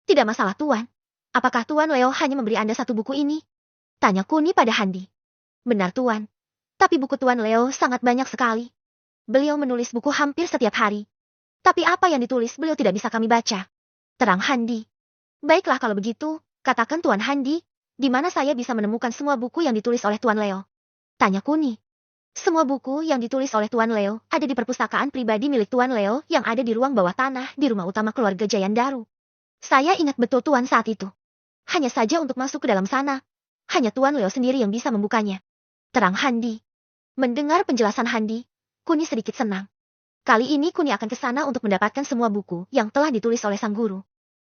Tidak masalah Tuan. Apakah Tuan Leo hanya memberi Anda satu buku ini? Tanya Kuni pada Handi. Benar Tuan. Tapi buku Tuan Leo sangat banyak sekali. Beliau menulis buku hampir setiap hari. Tapi apa yang ditulis beliau tidak bisa kami baca. Terang Handi. Baiklah kalau begitu, katakan Tuan Handi, di mana saya bisa menemukan semua buku yang ditulis oleh Tuan Leo? Tanya Kuni. Semua buku yang ditulis oleh Tuan Leo ada di perpustakaan pribadi milik Tuan Leo yang ada di ruang bawah tanah di rumah utama keluarga Jayandaru. Saya ingat betul Tuan saat itu. Hanya saja untuk masuk ke dalam sana, hanya Tuan Leo sendiri yang bisa membukanya. Terang Handi. Mendengar penjelasan Handi, Kuni sedikit senang. Kali ini Kuni akan ke sana untuk mendapatkan semua buku yang telah ditulis oleh sang guru.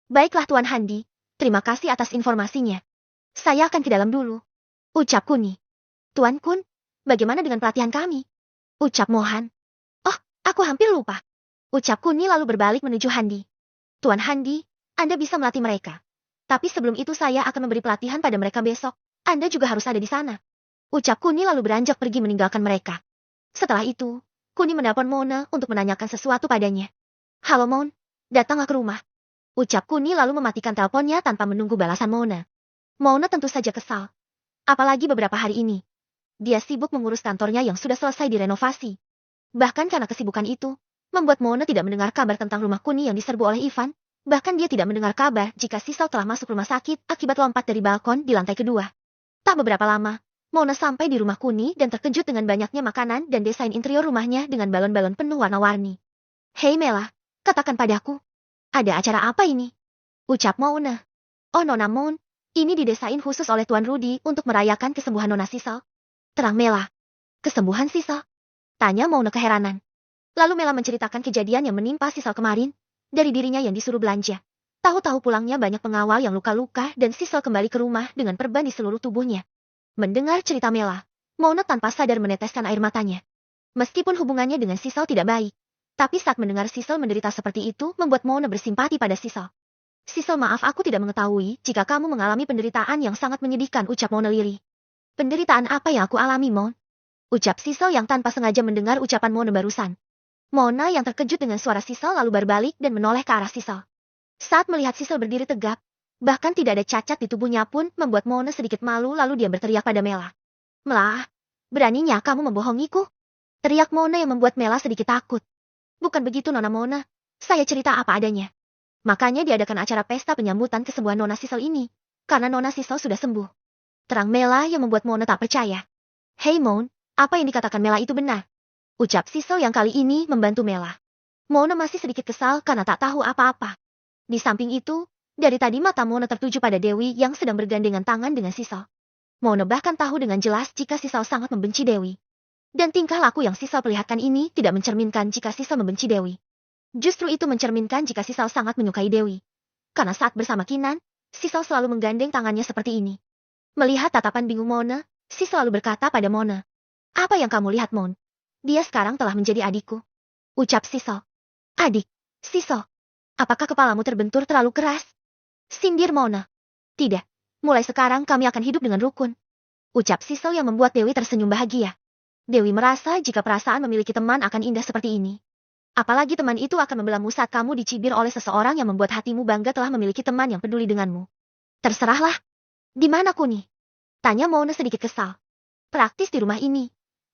Baiklah Tuan Handi, terima kasih atas informasinya. Saya akan ke dalam dulu. Ucap Kuni. Tuan Kun, bagaimana dengan pelatihan kami? Ucap Mohan. Oh, aku hampir lupa. Ucap Kuni lalu berbalik menuju Handi. Tuan Handi, Anda bisa melatih mereka. Tapi sebelum itu saya akan memberi pelatihan pada mereka besok. Anda juga harus ada di sana. Ucap Kuni lalu beranjak pergi meninggalkan mereka. Setelah itu, Kuni menelpon Mona untuk menanyakan sesuatu padanya. Halo Mon, datanglah ke rumah. Ucap Kuni lalu mematikan teleponnya tanpa menunggu balasan Mona. Mona tentu saja kesal. Apalagi beberapa hari ini. Dia sibuk mengurus kantornya yang sudah selesai direnovasi. Bahkan karena kesibukan itu, membuat Mona tidak mendengar kabar tentang rumah Kuni yang diserbu oleh Ivan. Bahkan dia tidak mendengar kabar jika Sisal telah masuk rumah sakit akibat lompat dari balkon di lantai kedua. Tak beberapa lama, Mona sampai di rumah Kuni dan terkejut dengan banyaknya makanan dan desain interior rumahnya dengan balon-balon penuh warna-warni. Hei Mela, katakan padaku. Ada acara apa ini? Ucap Mona. Oh Nona Mon, ini didesain khusus oleh Tuan Rudy untuk merayakan kesembuhan Nona Sisal. Terang Mela. Kesembuhan Sisal? Tanya Mona keheranan. Lalu Mela menceritakan kejadian yang menimpa Sisal kemarin, dari dirinya yang disuruh belanja. Tahu-tahu pulangnya banyak pengawal yang luka-luka dan Sisal kembali ke rumah dengan perban di seluruh tubuhnya. Mendengar cerita Mela, Mona tanpa sadar meneteskan air matanya. Meskipun hubungannya dengan Sisal tidak baik, tapi saat mendengar Sisal menderita seperti itu membuat Mona bersimpati pada Sisal. Sisal, maaf aku tidak mengetahui jika kamu mengalami penderitaan yang sangat menyedihkan, ucap Mona lirih. Penderitaan apa yang aku alami, Mon? Ucap Sisal yang tanpa sengaja mendengar ucapan Mona barusan. Mona yang terkejut dengan suara Sisal lalu berbalik dan menoleh ke arah Sisal. Saat melihat Sisal berdiri tegap, bahkan tidak ada cacat di tubuhnya pun membuat Mona sedikit malu lalu dia berteriak pada Mela. Melah, beraninya kamu membohongiku? Teriak Mona yang membuat Mela sedikit takut. Bukan begitu Nona Mona, saya cerita apa adanya. Makanya diadakan acara pesta penyambutan kesembuhan Nona Sisal ini, karena Nona Sisal sudah sembuh. Terang Mela yang membuat Mona tak percaya. Hei Mon, apa yang dikatakan Mela itu benar? Ucap Sisal yang kali ini membantu Mela. Mona masih sedikit kesal karena tak tahu apa-apa. Di samping itu, dari tadi mata Mona tertuju pada Dewi yang sedang bergandengan tangan dengan Sisal. Mona bahkan tahu dengan jelas jika Sisal sangat membenci Dewi. Dan tingkah laku yang Sisal perlihatkan ini tidak mencerminkan jika Sisal membenci Dewi. Justru itu mencerminkan jika Sisal sangat menyukai Dewi. Karena saat bersama Kinan, Sisal selalu menggandeng tangannya seperti ini. Melihat tatapan bingung Mona, Sisal lalu berkata pada Mona. Apa yang kamu lihat, Mon? Dia sekarang telah menjadi adikku. Ucap Sisal. Adik, Sisal. Apakah kepalamu terbentur terlalu keras? Sindir Mona. Tidak, mulai sekarang kami akan hidup dengan rukun. Ucap Sisal yang membuat Dewi tersenyum bahagia. Dewi merasa jika perasaan memiliki teman akan indah seperti ini. Apalagi teman itu akan membelamu saat kamu dicibir oleh seseorang yang membuat hatimu bangga telah memiliki teman yang peduli denganmu. Terserahlah. Di mana Kuni? Tanya Mona sedikit kesal. Praktis di rumah ini.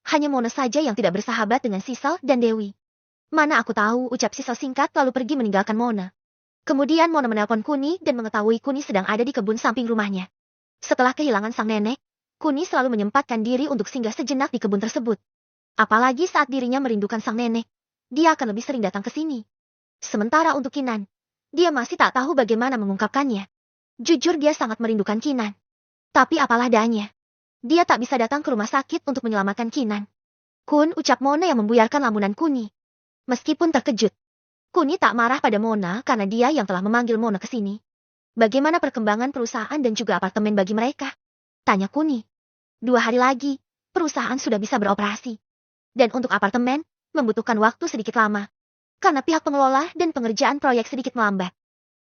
Hanya Mona saja yang tidak bersahabat dengan Sisal dan Dewi. Mana aku tahu, ucap Sisal singkat lalu pergi meninggalkan Mona. Kemudian Mona menelpon Kuni dan mengetahui Kuni sedang ada di kebun samping rumahnya. Setelah kehilangan sang nenek, Kuni selalu menyempatkan diri untuk singgah sejenak di kebun tersebut. Apalagi saat dirinya merindukan sang nenek, dia akan lebih sering datang ke sini. Sementara untuk Kinan, dia masih tak tahu bagaimana mengungkapkannya. Jujur dia sangat merindukan Kinan. Tapi apalah daya. Dia tak bisa datang ke rumah sakit untuk menyelamatkan Kinan. Kun, ucap Mona yang membuyarkan lamunan Kuni. Meskipun terkejut, Kuni tak marah pada Mona karena dia yang telah memanggil Mona ke sini. Bagaimana perkembangan perusahaan dan juga apartemen bagi mereka? Tanya Kuni. 2 hari lagi, perusahaan sudah bisa beroperasi. Dan untuk apartemen, membutuhkan waktu sedikit lama. Karena pihak pengelola dan pengerjaan proyek sedikit melambat.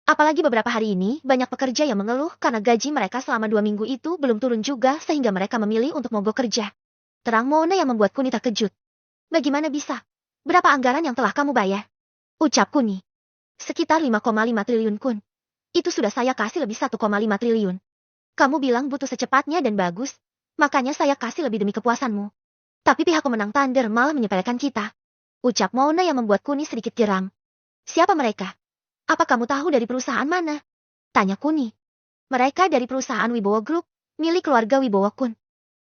Apalagi beberapa hari ini, banyak pekerja yang mengeluh karena gaji mereka selama 2 minggu itu belum turun juga sehingga mereka memilih untuk mogok kerja. Terang Mona yang membuat Kuni terkejut. Bagaimana bisa? Berapa anggaran yang telah kamu bayar? Ucap Kuni. Sekitar 5,5 triliun Kun. Itu sudah saya kasih lebih 1,5 triliun. Kamu bilang butuh secepatnya dan bagus, makanya saya kasih lebih demi kepuasanmu. Tapi pihak pemenang Thunder malah menyepelekan kita. Ucap Mona yang membuat Kuni sedikit geram. Siapa mereka? Apa kamu tahu dari perusahaan mana? Tanya Kuni. Mereka dari perusahaan Wibowo Group, milik keluarga Wibowo Kun.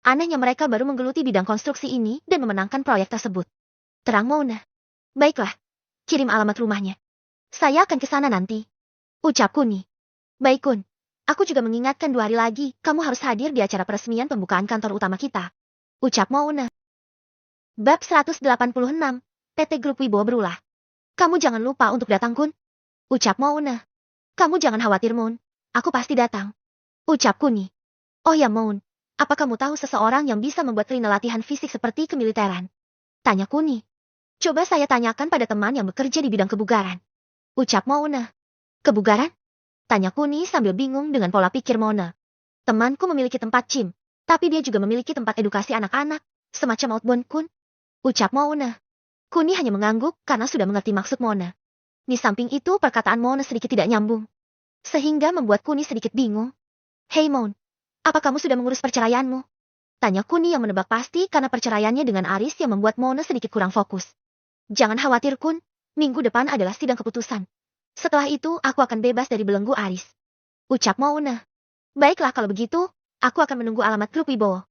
Anehnya mereka baru menggeluti bidang konstruksi ini dan memenangkan proyek tersebut. Terang Mona. Baiklah, kirim alamat rumahnya. Saya akan ke sana nanti. Ucap Kuni. Baik Kun. Aku juga mengingatkan 2 hari lagi, kamu harus hadir di acara peresmian pembukaan kantor utama kita. Ucap Mona. Bab 186, PT Grup Wibowo berulah. Kamu jangan lupa untuk datang Kun. Ucap Mona. Kamu jangan khawatir Mon, aku pasti datang. Ucap Kuni. Oh ya Mon, apa kamu tahu seseorang yang bisa membuat Rina latihan fisik seperti kemiliteran? Tanya Kuni. Coba saya tanyakan pada teman yang bekerja di bidang kebugaran. Ucap Mona. Kebugaran? Tanya Kuni sambil bingung dengan pola pikir Mona. Temanku memiliki tempat gym, tapi dia juga memiliki tempat edukasi anak-anak, semacam outbound Kun. Ucap Mona. Kuni hanya mengangguk karena sudah mengerti maksud Mona. Di samping itu perkataan Mona sedikit tidak nyambung, sehingga membuat Kuni sedikit bingung. Hei Mon, apa kamu sudah mengurus perceraianmu? Tanya Kuni yang menebak pasti karena perceraiannya dengan Aris yang membuat Mona sedikit kurang fokus. Jangan khawatir Kun, minggu depan adalah sidang keputusan. Setelah itu aku akan bebas dari belenggu Aris. Ucap Mona. Baiklah kalau begitu, aku akan menunggu alamat Grup Wibowo.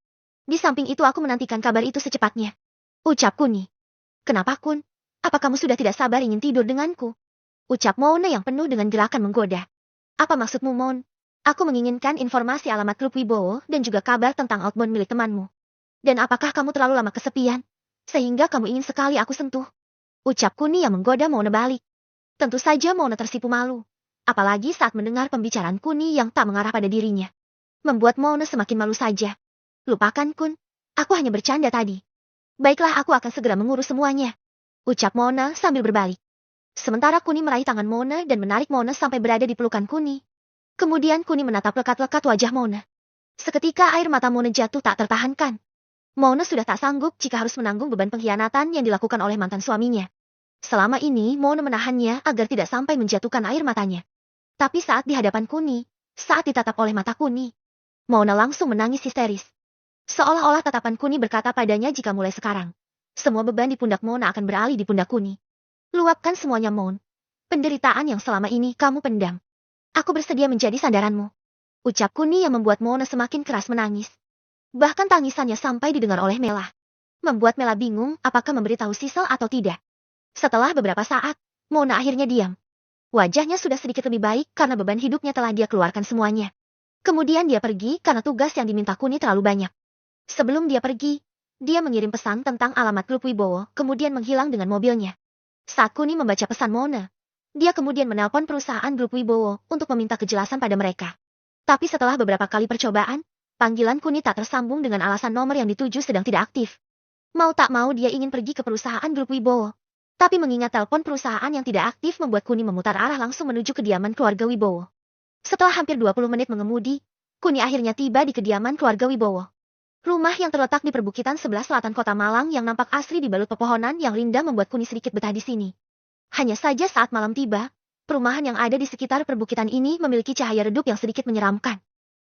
Di samping itu aku menantikan kabar itu secepatnya. Ucap Kuni. Kenapa Kun? Apa kamu sudah tidak sabar ingin tidur denganku? Ucap Mona yang penuh dengan gerakan menggoda. Apa maksudmu Mon? Aku menginginkan informasi alamat Grup Wibowo dan juga kabar tentang outbound milik temanmu. Dan apakah kamu terlalu lama kesepian, sehingga kamu ingin sekali aku sentuh? Ucap Kuni yang menggoda Mona balik. Tentu saja Mona tersipu malu. Apalagi saat mendengar pembicaraan Kuni yang tak mengarah pada dirinya. Membuat Mona semakin malu saja. Lupakan Kun, aku hanya bercanda tadi. Baiklah aku akan segera mengurus semuanya. Ucap Mona sambil berbalik. Sementara Kuni meraih tangan Mona dan menarik Mona sampai berada di pelukan Kuni. Kemudian Kuni menatap lekat-lekat wajah Mona. Seketika air mata Mona jatuh tak tertahankan. Mona sudah tak sanggup jika harus menanggung beban pengkhianatan yang dilakukan oleh mantan suaminya. Selama ini Mona menahannya agar tidak sampai menjatuhkan air matanya. Tapi saat di hadapan Kuni, saat ditatap oleh mata Kuni, Mona langsung menangis histeris. Seolah-olah tatapan Kuni berkata padanya jika mulai sekarang, semua beban di pundak Mona akan beralih di pundak Kuni. Luapkan semuanya Mon. Penderitaan yang selama ini kamu pendam. Aku bersedia menjadi sandaranmu. Ucap Kuni yang membuat Mona semakin keras menangis. Bahkan tangisannya sampai didengar oleh Mela. Membuat Mela bingung apakah memberitahu Sisel atau tidak. Setelah beberapa saat, Mona akhirnya diam. Wajahnya sudah sedikit lebih baik karena beban hidupnya telah dia keluarkan semuanya. Kemudian dia pergi karena tugas yang diminta Kuni terlalu banyak. Sebelum dia pergi, dia mengirim pesan tentang alamat Grup Wibowo, kemudian menghilang dengan mobilnya. Saat Kuni membaca pesan Mona, dia kemudian menelpon perusahaan Grup Wibowo untuk meminta kejelasan pada mereka. Tapi setelah beberapa kali percobaan, panggilan Kuni tak tersambung dengan alasan nomor yang dituju sedang tidak aktif. Mau tak mau dia ingin pergi ke perusahaan Grup Wibowo. Tapi mengingat telepon perusahaan yang tidak aktif membuat Kuni memutar arah langsung menuju kediaman keluarga Wibowo. Setelah hampir 20 menit mengemudi, Kuni akhirnya tiba di kediaman keluarga Wibowo. Rumah yang terletak di perbukitan sebelah selatan kota Malang yang nampak asri dibalut pepohonan yang rindang membuat Kuni sedikit betah di sini. Hanya saja saat malam tiba, perumahan yang ada di sekitar perbukitan ini memiliki cahaya redup yang sedikit menyeramkan.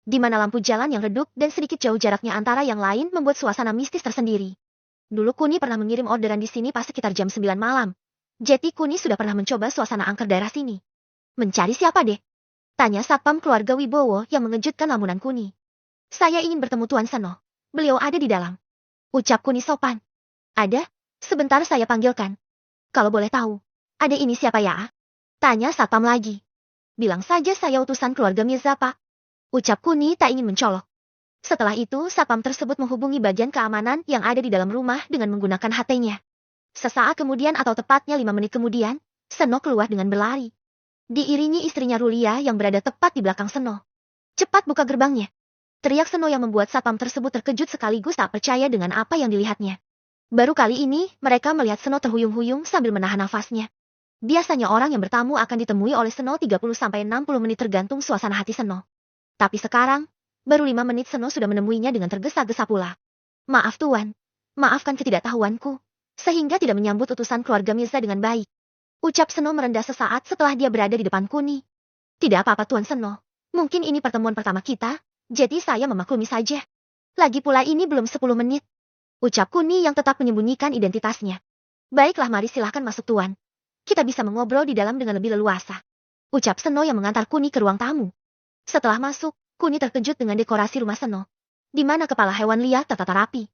Di mana lampu jalan yang redup dan sedikit jauh jaraknya antara yang lain membuat suasana mistis tersendiri. Dulu Kuni pernah mengirim orderan di sini pas sekitar jam 9 malam. Jadi Kuni sudah pernah mencoba suasana angker daerah sini. Mencari siapa dek? Tanya satpam keluarga Wibowo yang mengejutkan lamunan Kuni. Saya ingin bertemu Tuan Seno. Beliau ada di dalam. Ucap Kuni sopan. Ada? Sebentar saya panggilkan. Kalau boleh tahu, ada ini siapa ya? Tanya satpam lagi. Bilang saja saya utusan keluarga Mirza Pak. Ucap Kuni tak ingin mencolok. Setelah itu, satpam tersebut menghubungi bagian keamanan yang ada di dalam rumah dengan menggunakan HT-nya. Sesaat kemudian atau tepatnya 5 menit kemudian, Seno keluar dengan berlari. Diiringi istrinya Rulia yang berada tepat di belakang Seno. Cepat buka gerbangnya. Teriak Seno yang membuat satpam tersebut terkejut sekaligus tak percaya dengan apa yang dilihatnya. Baru kali ini, mereka melihat Seno terhuyung-huyung sambil menahan nafasnya. Biasanya orang yang bertamu akan ditemui oleh Seno 30-60 menit tergantung suasana hati Seno. Tapi sekarang, baru 5 menit Seno sudah menemuinya dengan tergesa-gesa pula. Maaf Tuan, maafkan ketidaktahuanku, sehingga tidak menyambut utusan keluarga Mirza dengan baik. Ucap Seno merendah sesaat setelah dia berada di depan Kuni. Tidak apa-apa Tuan Seno, mungkin ini pertemuan pertama kita, jadi saya memaklumi saja. Lagi pula ini belum 10 menit. Ucap Kuni yang tetap menyembunyikan identitasnya. Baiklah mari silahkan masuk Tuan. Kita bisa mengobrol di dalam dengan lebih leluasa. Ucap Seno yang mengantar Kuni ke ruang tamu. Setelah masuk, Kuni terkejut dengan dekorasi rumah Seno. di mana kepala hewan liar tertata rapi.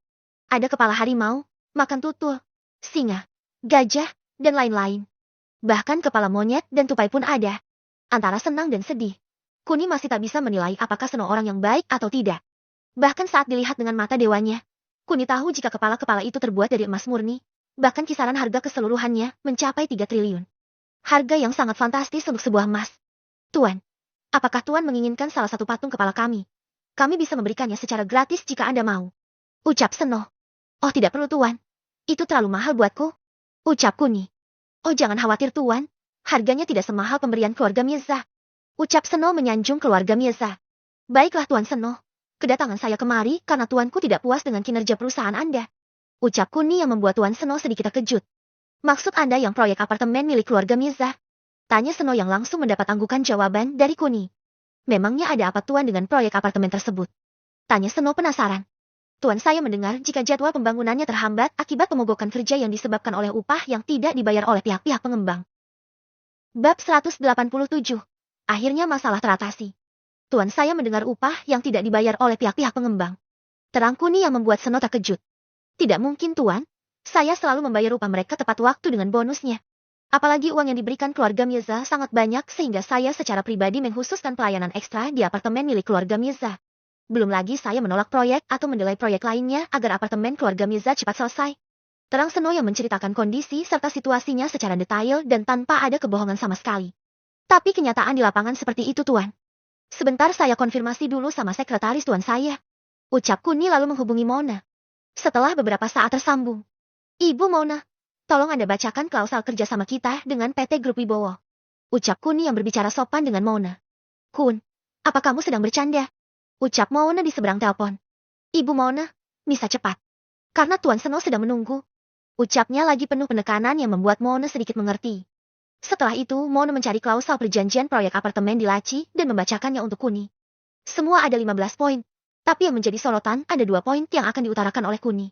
Ada kepala harimau, makan tutul, singa, gajah, dan lain-lain. Bahkan kepala monyet dan tupai pun ada. Antara senang dan sedih, Kuni masih tak bisa menilai apakah Seno orang yang baik atau tidak. Bahkan saat dilihat dengan mata dewanya, Kuni tahu jika kepala-kepala itu terbuat dari emas murni, bahkan kisaran harga keseluruhannya mencapai 3 triliun. Harga yang sangat fantastis untuk sebuah emas. Tuan, apakah Tuan menginginkan salah satu patung kepala kami? Kami bisa memberikannya secara gratis jika Anda mau. Ucap Seno. Oh tidak perlu Tuan. Itu terlalu mahal buatku. Ucap Kuni. Oh jangan khawatir Tuan. Harganya tidak semahal pemberian keluarga Mirza. Ucap Seno menyanjung keluarga Mirza. Baiklah Tuan Seno. Kedatangan saya kemari karena Tuanku tidak puas dengan kinerja perusahaan Anda. Ucap Kuni yang membuat Tuan Seno sedikit terkejut. Maksud Anda yang proyek apartemen milik keluarga Mirza? Tanya Seno yang langsung mendapat anggukan jawaban dari Kuni. Memangnya ada apa Tuan dengan proyek apartemen tersebut? Tanya Seno penasaran. Tuan saya mendengar jika jadwal pembangunannya terhambat akibat pemogokan kerja yang disebabkan oleh upah yang tidak dibayar oleh pihak-pihak pengembang. Bab 187. Akhirnya masalah teratasi. Tuan saya mendengar upah yang tidak dibayar oleh pihak-pihak pengembang. Terang Kuni yang membuat Seno terkejut. Tidak mungkin Tuan. Saya selalu membayar upah mereka tepat waktu dengan bonusnya. Apalagi uang yang diberikan keluarga Mirza sangat banyak sehingga saya secara pribadi mengkhususkan pelayanan ekstra di apartemen milik keluarga Mirza. Belum lagi saya menolak proyek atau mendelay proyek lainnya agar apartemen keluarga Mirza cepat selesai. Terang Seno yang menceritakan kondisi serta situasinya secara detail dan tanpa ada kebohongan sama sekali. Tapi kenyataan di lapangan seperti itu Tuan. Sebentar saya konfirmasi dulu sama sekretaris Tuan saya. Ucap Kuni lalu menghubungi Mona. Setelah beberapa saat tersambung. Ibu Mona, tolong Anda bacakan klausal kerjasama kita dengan PT Grup Wibowo. Ucap Kuni yang berbicara sopan dengan Mona. Kun, apa kamu sedang bercanda? Ucap Mona di seberang telepon. Ibu Mona, bisa cepat. Karena Tuan Seno sedang menunggu. Ucapnya lagi penuh penekanan yang membuat Mona sedikit mengerti. Setelah itu, Mona mencari klausal perjanjian proyek apartemen di laci dan membacakannya untuk Kuni. Semua ada 15 poin. Tapi yang menjadi sorotan ada 2 poin yang akan diutarakan oleh Kuni.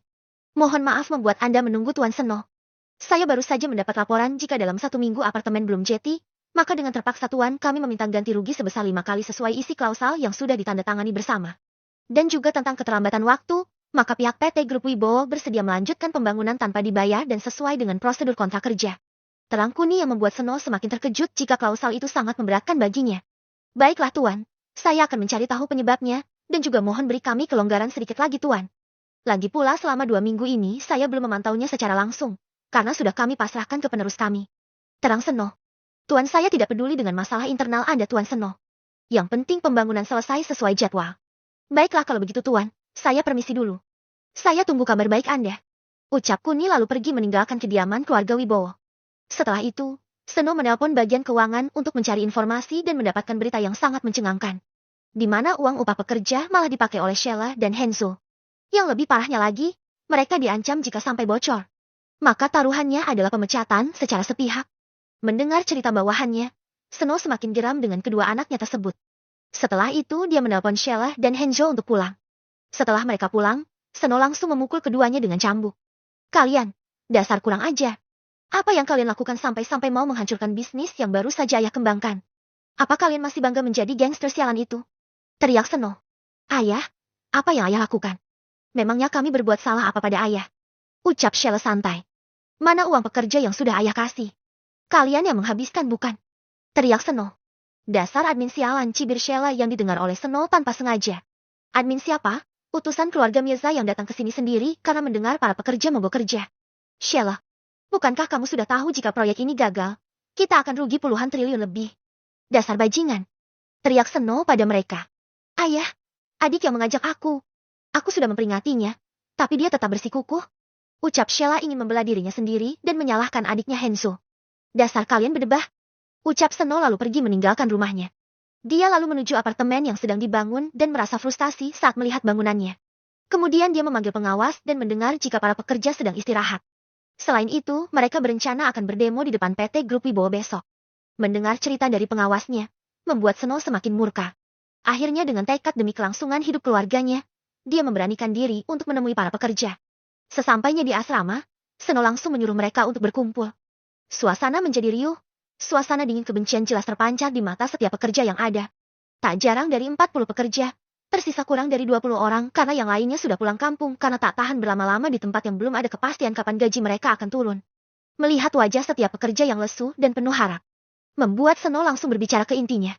Mohon maaf membuat Anda menunggu Tuan Seno. Saya baru saja mendapat laporan jika dalam 1 minggu apartemen belum jadi, maka dengan terpaksa Tuan kami meminta ganti rugi sebesar 5 kali sesuai isi klausal yang sudah ditandatangani bersama. Dan juga tentang keterlambatan waktu, maka pihak PT Grup Wibowo bersedia melanjutkan pembangunan tanpa dibayar dan sesuai dengan prosedur kontrak kerja. Terang Kuni yang membuat Seno semakin terkejut jika klausal itu sangat memberatkan baginya. Baiklah Tuan, saya akan mencari tahu penyebabnya, dan juga mohon beri kami kelonggaran sedikit lagi Tuan. Lagi pula selama 2 minggu ini saya belum memantaunya secara langsung, karena sudah kami pasrahkan ke penerus kami. Terang Seno. Tuan saya tidak peduli dengan masalah internal Anda Tuan Seno. Yang penting pembangunan selesai sesuai jadwal. Baiklah kalau begitu Tuan, saya permisi dulu. Saya tunggu kabar baik Anda. Ucap Kuni lalu pergi meninggalkan kediaman keluarga Wibowo. Setelah itu, Seno menelpon bagian keuangan untuk mencari informasi dan mendapatkan berita yang sangat mencengangkan. Di mana uang upah pekerja malah dipakai oleh Sheila dan Henzo. Yang lebih parahnya lagi, mereka diancam jika sampai bocor. Maka taruhannya adalah pemecatan secara sepihak. Mendengar cerita bawahannya, Seno semakin geram dengan kedua anaknya tersebut. Setelah itu dia menelpon Sheila dan Henzo untuk pulang. Setelah mereka pulang, Seno langsung memukul keduanya dengan cambuk. Kalian, dasar kurang ajar. Apa yang kalian lakukan sampai-sampai mau menghancurkan bisnis yang baru saja ayah kembangkan? Apa kalian masih bangga menjadi gangster sialan itu? Teriak Seno. Ayah, apa yang ayah lakukan? Memangnya kami berbuat salah apa pada ayah? Ucap Sheila santai. Mana uang pekerja yang sudah ayah kasih? Kalian yang menghabiskan bukan? Teriak Seno. Dasar admin sialan cibir Sheila yang didengar oleh Seno tanpa sengaja. Admin siapa? Utusan keluarga Mirza yang datang ke sini sendiri karena mendengar para pekerja mogok kerja. Sheila, bukankah kamu sudah tahu jika proyek ini gagal? Kita akan rugi puluhan triliun lebih. Dasar bajingan. Teriak Seno pada mereka. Ayah, adik yang mengajak aku. Aku sudah memperingatinya, tapi dia tetap bersikukuh. Ucap Sheila ingin membela dirinya sendiri dan menyalahkan adiknya Henzo. Dasar kalian berdebah. Ucap Seno lalu pergi meninggalkan rumahnya. Dia lalu menuju apartemen yang sedang dibangun dan merasa frustasi saat melihat bangunannya. Kemudian dia memanggil pengawas dan mendengar jika para pekerja sedang istirahat. Selain itu, mereka berencana akan berdemo di depan PT Grup Wibowo besok. Mendengar cerita dari pengawasnya, membuat Seno semakin murka. Akhirnya dengan tekad demi kelangsungan hidup keluarganya, dia memberanikan diri untuk menemui para pekerja. Sesampainya di asrama, Seno langsung menyuruh mereka untuk berkumpul. Suasana menjadi riuh. Suasana dingin kebencian jelas terpancar di mata setiap pekerja yang ada. Tak jarang dari 40 pekerja, Tersisa kurang dari 20 orang karena yang lainnya sudah pulang kampung karena tak tahan berlama-lama di tempat yang belum ada kepastian kapan gaji mereka akan turun. Melihat wajah setiap pekerja yang lesu dan penuh harap, membuat Seno langsung berbicara ke intinya.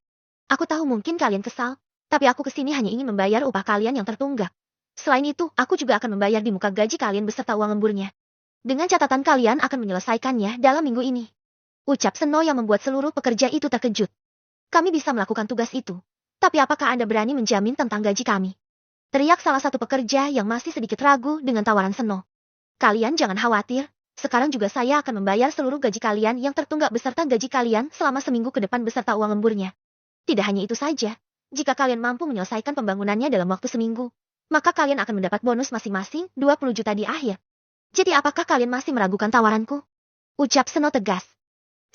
Aku tahu mungkin kalian kesal, tapi aku kesini hanya ingin membayar upah kalian yang tertunggak. Selain itu, aku juga akan membayar di muka gaji kalian beserta uang lemburnya. Dengan catatan kalian akan menyelesaikannya dalam minggu ini. Ucap Seno yang membuat seluruh pekerja itu terkejut. Kami bisa melakukan tugas itu. Tapi apakah Anda berani menjamin tentang gaji kami? Teriak salah satu pekerja yang masih sedikit ragu dengan tawaran Seno. Kalian jangan khawatir, sekarang juga saya akan membayar seluruh gaji kalian yang tertunggak beserta gaji kalian selama seminggu ke depan beserta uang lemburnya. Tidak hanya itu saja, jika kalian mampu menyelesaikan pembangunannya dalam waktu seminggu, maka kalian akan mendapat bonus masing-masing 20 juta di akhir. Jadi apakah kalian masih meragukan tawaranku? Ucap Seno tegas.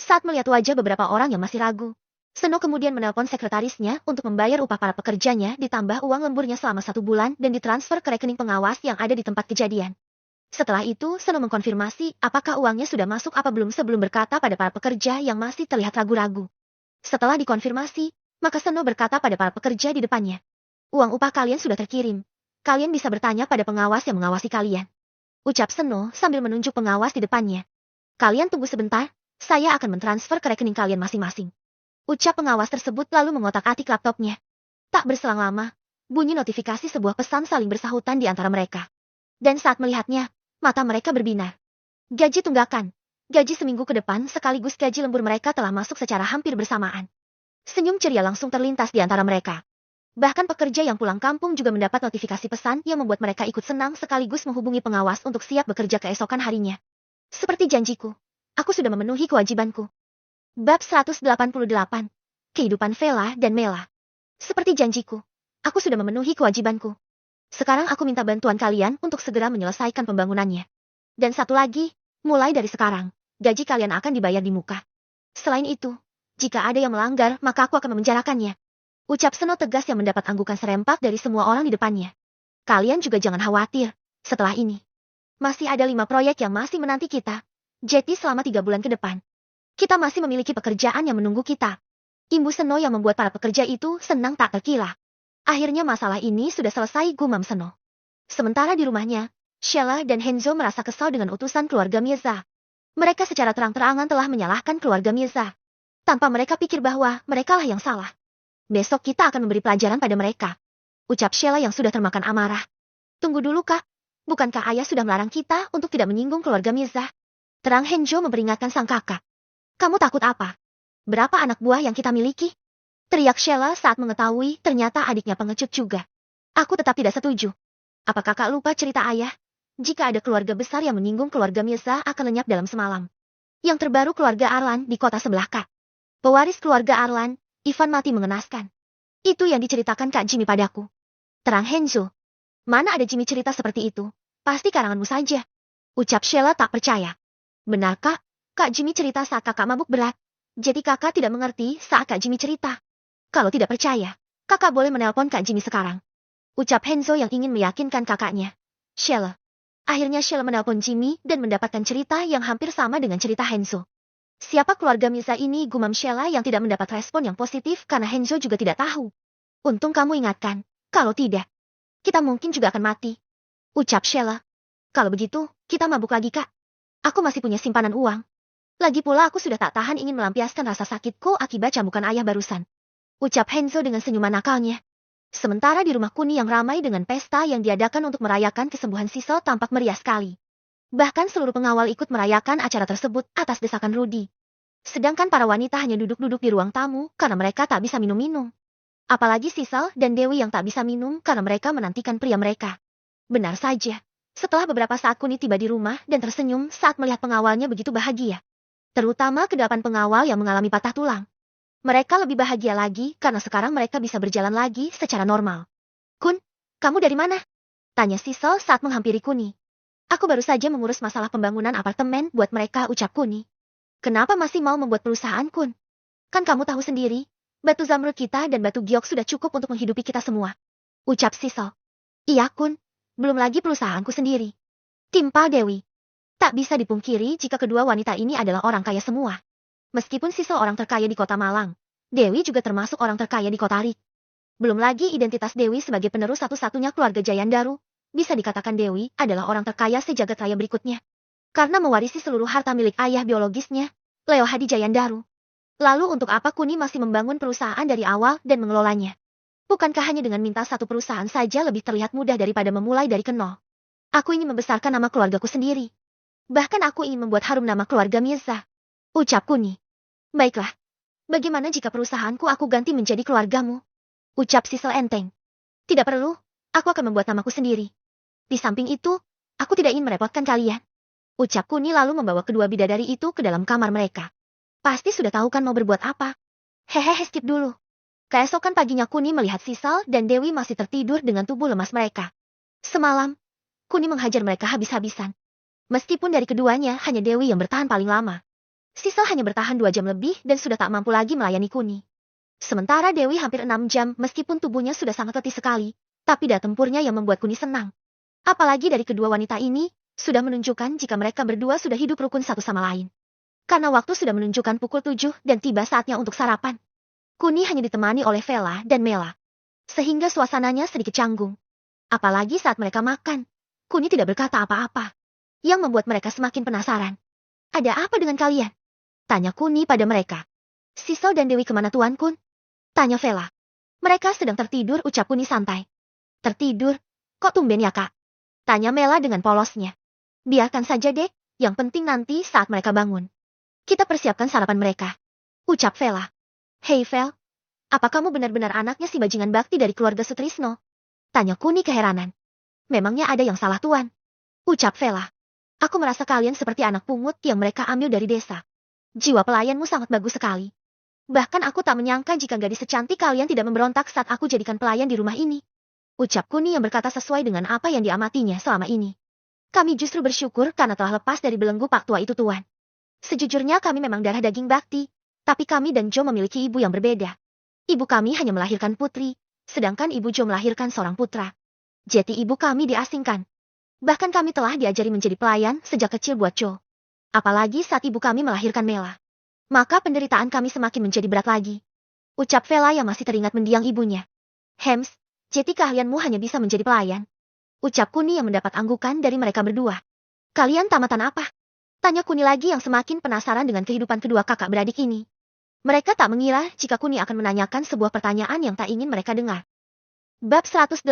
Saat melihat wajah beberapa orang yang masih ragu, Seno kemudian menelpon sekretarisnya untuk membayar upah para pekerjanya ditambah uang lemburnya selama 1 bulan dan ditransfer ke rekening pengawas yang ada di tempat kejadian. Setelah itu, Seno mengkonfirmasi apakah uangnya sudah masuk apa belum sebelum berkata pada para pekerja yang masih terlihat ragu-ragu. Setelah dikonfirmasi, maka Seno berkata pada para pekerja di depannya. Uang upah kalian sudah terkirim. Kalian bisa bertanya pada pengawas yang mengawasi kalian. Ucap Seno sambil menunjuk pengawas di depannya. Kalian tunggu sebentar, saya akan mentransfer ke rekening kalian masing-masing. Ucap pengawas tersebut lalu mengotak-atik laptopnya. Tak berselang lama, bunyi notifikasi sebuah pesan saling bersahutan di antara mereka. Dan saat melihatnya, mata mereka berbinar. Gaji tunggakan. Gaji seminggu ke depan sekaligus gaji lembur mereka telah masuk secara hampir bersamaan. Senyum ceria langsung terlintas di antara mereka. Bahkan pekerja yang pulang kampung juga mendapat notifikasi pesan yang membuat mereka ikut senang sekaligus menghubungi pengawas untuk siap bekerja keesokan harinya. Seperti janjiku, aku sudah memenuhi kewajibanku. Bab 188. Kehidupan Vela dan Mela. Seperti janjiku, aku sudah memenuhi kewajibanku. Sekarang aku minta bantuan kalian untuk segera menyelesaikan pembangunannya. Dan satu lagi, mulai dari sekarang, gaji kalian akan dibayar di muka. Selain itu, jika ada yang melanggar, maka aku akan memenjarakannya. Ucap Seno tegas yang mendapat anggukan serempak dari semua orang di depannya. Kalian juga jangan khawatir, setelah ini. Masih ada 5 proyek yang masih menanti kita. Jadi selama 3 bulan ke depan. Kita masih memiliki pekerjaan yang menunggu kita. Imbu Seno yang membuat para pekerja itu senang tak terkira. Akhirnya masalah ini sudah selesai, gumam Seno. Sementara di rumahnya, Sheila dan Henzo merasa kesal dengan utusan keluarga Mirza. Mereka secara terang-terangan telah menyalahkan keluarga Mirza. Tanpa mereka pikir bahwa merekalah yang salah. Besok kita akan memberi pelajaran pada mereka. Ucap Sheila yang sudah termakan amarah. Tunggu dulu kak, bukankah ayah sudah melarang kita untuk tidak menyinggung keluarga Mirza? Terang Henzo memperingatkan sang kakak. Kamu takut apa? Berapa anak buah yang kita miliki? Teriak Sheila saat mengetahui ternyata adiknya pengecut juga. Aku tetap tidak setuju. Apa kakak lupa cerita ayah? Jika ada keluarga besar yang menyinggung keluarga Mirza akan lenyap dalam semalam. Yang terbaru keluarga Arlan di kota sebelah kak. Pewaris keluarga Arlan, Ivan mati mengenaskan. Itu yang diceritakan Kak Jimmy padaku. Terang Henzo. Mana ada Jimmy cerita seperti itu? Pasti karanganmu saja. Ucap Sheila tak percaya. Benar kak? Kak Jimmy cerita saat kakak mabuk berat. Jadi kakak tidak mengerti saat Kak Jimmy cerita. Kalau tidak percaya, kakak boleh menelpon Kak Jimmy sekarang. Ucap Henzo yang ingin meyakinkan kakaknya. Sheila. Akhirnya Sheila menelpon Jimmy dan mendapatkan cerita yang hampir sama dengan cerita Henzo. Siapa keluarga Mirza ini, gumam Sheila yang tidak mendapat respon yang positif karena Henzo juga tidak tahu. Untung kamu ingatkan, kalau tidak, kita mungkin juga akan mati. Ucap Sheila. Kalau begitu, kita mabuk lagi kak. Aku masih punya simpanan uang. Lagi pula aku sudah tak tahan ingin melampiaskan rasa sakitku akibat cambukan ayah barusan. Ucap Henzo dengan senyuman nakalnya. Sementara di rumah Kuni yang ramai dengan pesta yang diadakan untuk merayakan kesembuhan Sisel tampak meriah sekali. Bahkan seluruh pengawal ikut merayakan acara tersebut atas desakan Rudy. Sedangkan para wanita hanya duduk-duduk di ruang tamu karena mereka tak bisa minum-minum. Apalagi Sisel dan Dewi yang tak bisa minum karena mereka menantikan pria mereka. Benar saja. Setelah beberapa saat Kuni tiba di rumah dan tersenyum saat melihat pengawalnya begitu bahagia. Terutama ke-8 pengawal yang mengalami patah tulang. Mereka lebih bahagia lagi karena sekarang mereka bisa berjalan lagi secara normal. Kun, kamu dari mana? Tanya Sisel saat menghampiri Kuni. Aku baru saja mengurus masalah pembangunan apartemen buat mereka, ucap Kuni. Kenapa masih mau membuat perusahaan, Kun? Kan kamu tahu sendiri, batu zamrud kita dan batu giok sudah cukup untuk menghidupi kita semua. Ucap Sisel. Iya, Kun. Belum lagi perusahaanku sendiri. Timpal Dewi. Tak bisa dipungkiri jika kedua wanita ini adalah orang kaya semua. Meskipun Sisel orang terkaya di kota Malang, Dewi juga termasuk orang terkaya di kota Rik. Belum lagi identitas Dewi sebagai penerus satu-satunya keluarga Jayandaru. Bisa dikatakan Dewi adalah orang terkaya sejagat raya berikutnya. Karena mewarisi seluruh harta milik ayah biologisnya, Leo Hadi Jayandaru. Lalu untuk apa Kuni masih membangun perusahaan dari awal dan mengelolanya? Bukankah hanya dengan minta satu perusahaan saja lebih terlihat mudah daripada memulai dari nol? Aku ingin membesarkan nama keluargaku sendiri. Bahkan aku ingin membuat harum nama keluarga Mirza. Ucap Kuni. Baiklah. Bagaimana jika perusahaanku aku ganti menjadi keluargamu? Ucap Sisel enteng. Tidak perlu, aku akan membuat namaku sendiri. Di samping itu, aku tidak ingin merepotkan kalian. Ucap Kuni lalu membawa kedua bidadari itu ke dalam kamar mereka. Pasti sudah tahu kan mau berbuat apa. Hehehe, skip dulu. Keesokan paginya Kuni melihat Sisal dan Dewi masih tertidur dengan tubuh lemas mereka. Semalam, Kuni menghajar mereka habis-habisan. Meskipun dari keduanya hanya Dewi yang bertahan paling lama. Sisal hanya bertahan 2 jam lebih dan sudah tak mampu lagi melayani Kuni. Sementara Dewi hampir 6 jam meskipun tubuhnya sudah sangat letih sekali, tapi daya tempurnya yang membuat Kuni senang. Apalagi dari kedua wanita ini, sudah menunjukkan jika mereka berdua sudah hidup rukun satu sama lain. Karena waktu sudah menunjukkan pukul 7 dan tiba saatnya untuk sarapan. Kuni hanya ditemani oleh Vela dan Mela. Sehingga suasananya sedikit canggung. Apalagi saat mereka makan, Kuni tidak berkata apa-apa. Yang membuat mereka semakin penasaran. Ada apa dengan kalian? Tanya Kuni pada mereka. Sisal dan Dewi kemana Tuan Kun? Tanya Vela. Mereka sedang tertidur, ucap Kuni santai. Tertidur? Kok tumben ya kak? Tanya Mela dengan polosnya. Biarkan saja dek, yang penting nanti saat mereka bangun. Kita persiapkan sarapan mereka. Ucap Vela. Hei Vel, apa kamu benar-benar anaknya si bajingan bakti dari keluarga Sutrisno? Tanya Kuni keheranan. Memangnya ada yang salah tuan? Ucap Vela. Aku merasa kalian seperti anak pungut yang mereka ambil dari desa. Jiwa pelayanmu sangat bagus sekali. Bahkan aku tak menyangka jika gadis secantik kalian tidak memberontak saat aku jadikan pelayan di rumah ini. Ucap Kuni yang berkata sesuai dengan apa yang diamatinya selama ini. Kami justru bersyukur karena telah lepas dari belenggu Pak Tua itu Tuan. Sejujurnya kami memang darah daging bakti, tapi kami dan Jo memiliki ibu yang berbeda. Ibu kami hanya melahirkan putri, sedangkan ibu Jo melahirkan seorang putra. Jadi ibu kami diasingkan. Bahkan kami telah diajari menjadi pelayan sejak kecil buat Jo. Apalagi saat ibu kami melahirkan Mela. Maka penderitaan kami semakin menjadi berat lagi. Ucap Vela yang masih teringat mendiang ibunya. Hems, jadi keahlianmu hanya bisa menjadi pelayan. Ucap Kuni yang mendapat anggukan dari mereka berdua. Kalian tamatan apa? Tanya Kuni lagi yang semakin penasaran dengan kehidupan kedua kakak beradik ini. Mereka tak mengira jika Kuni akan menanyakan sebuah pertanyaan yang tak ingin mereka dengar. Bab 108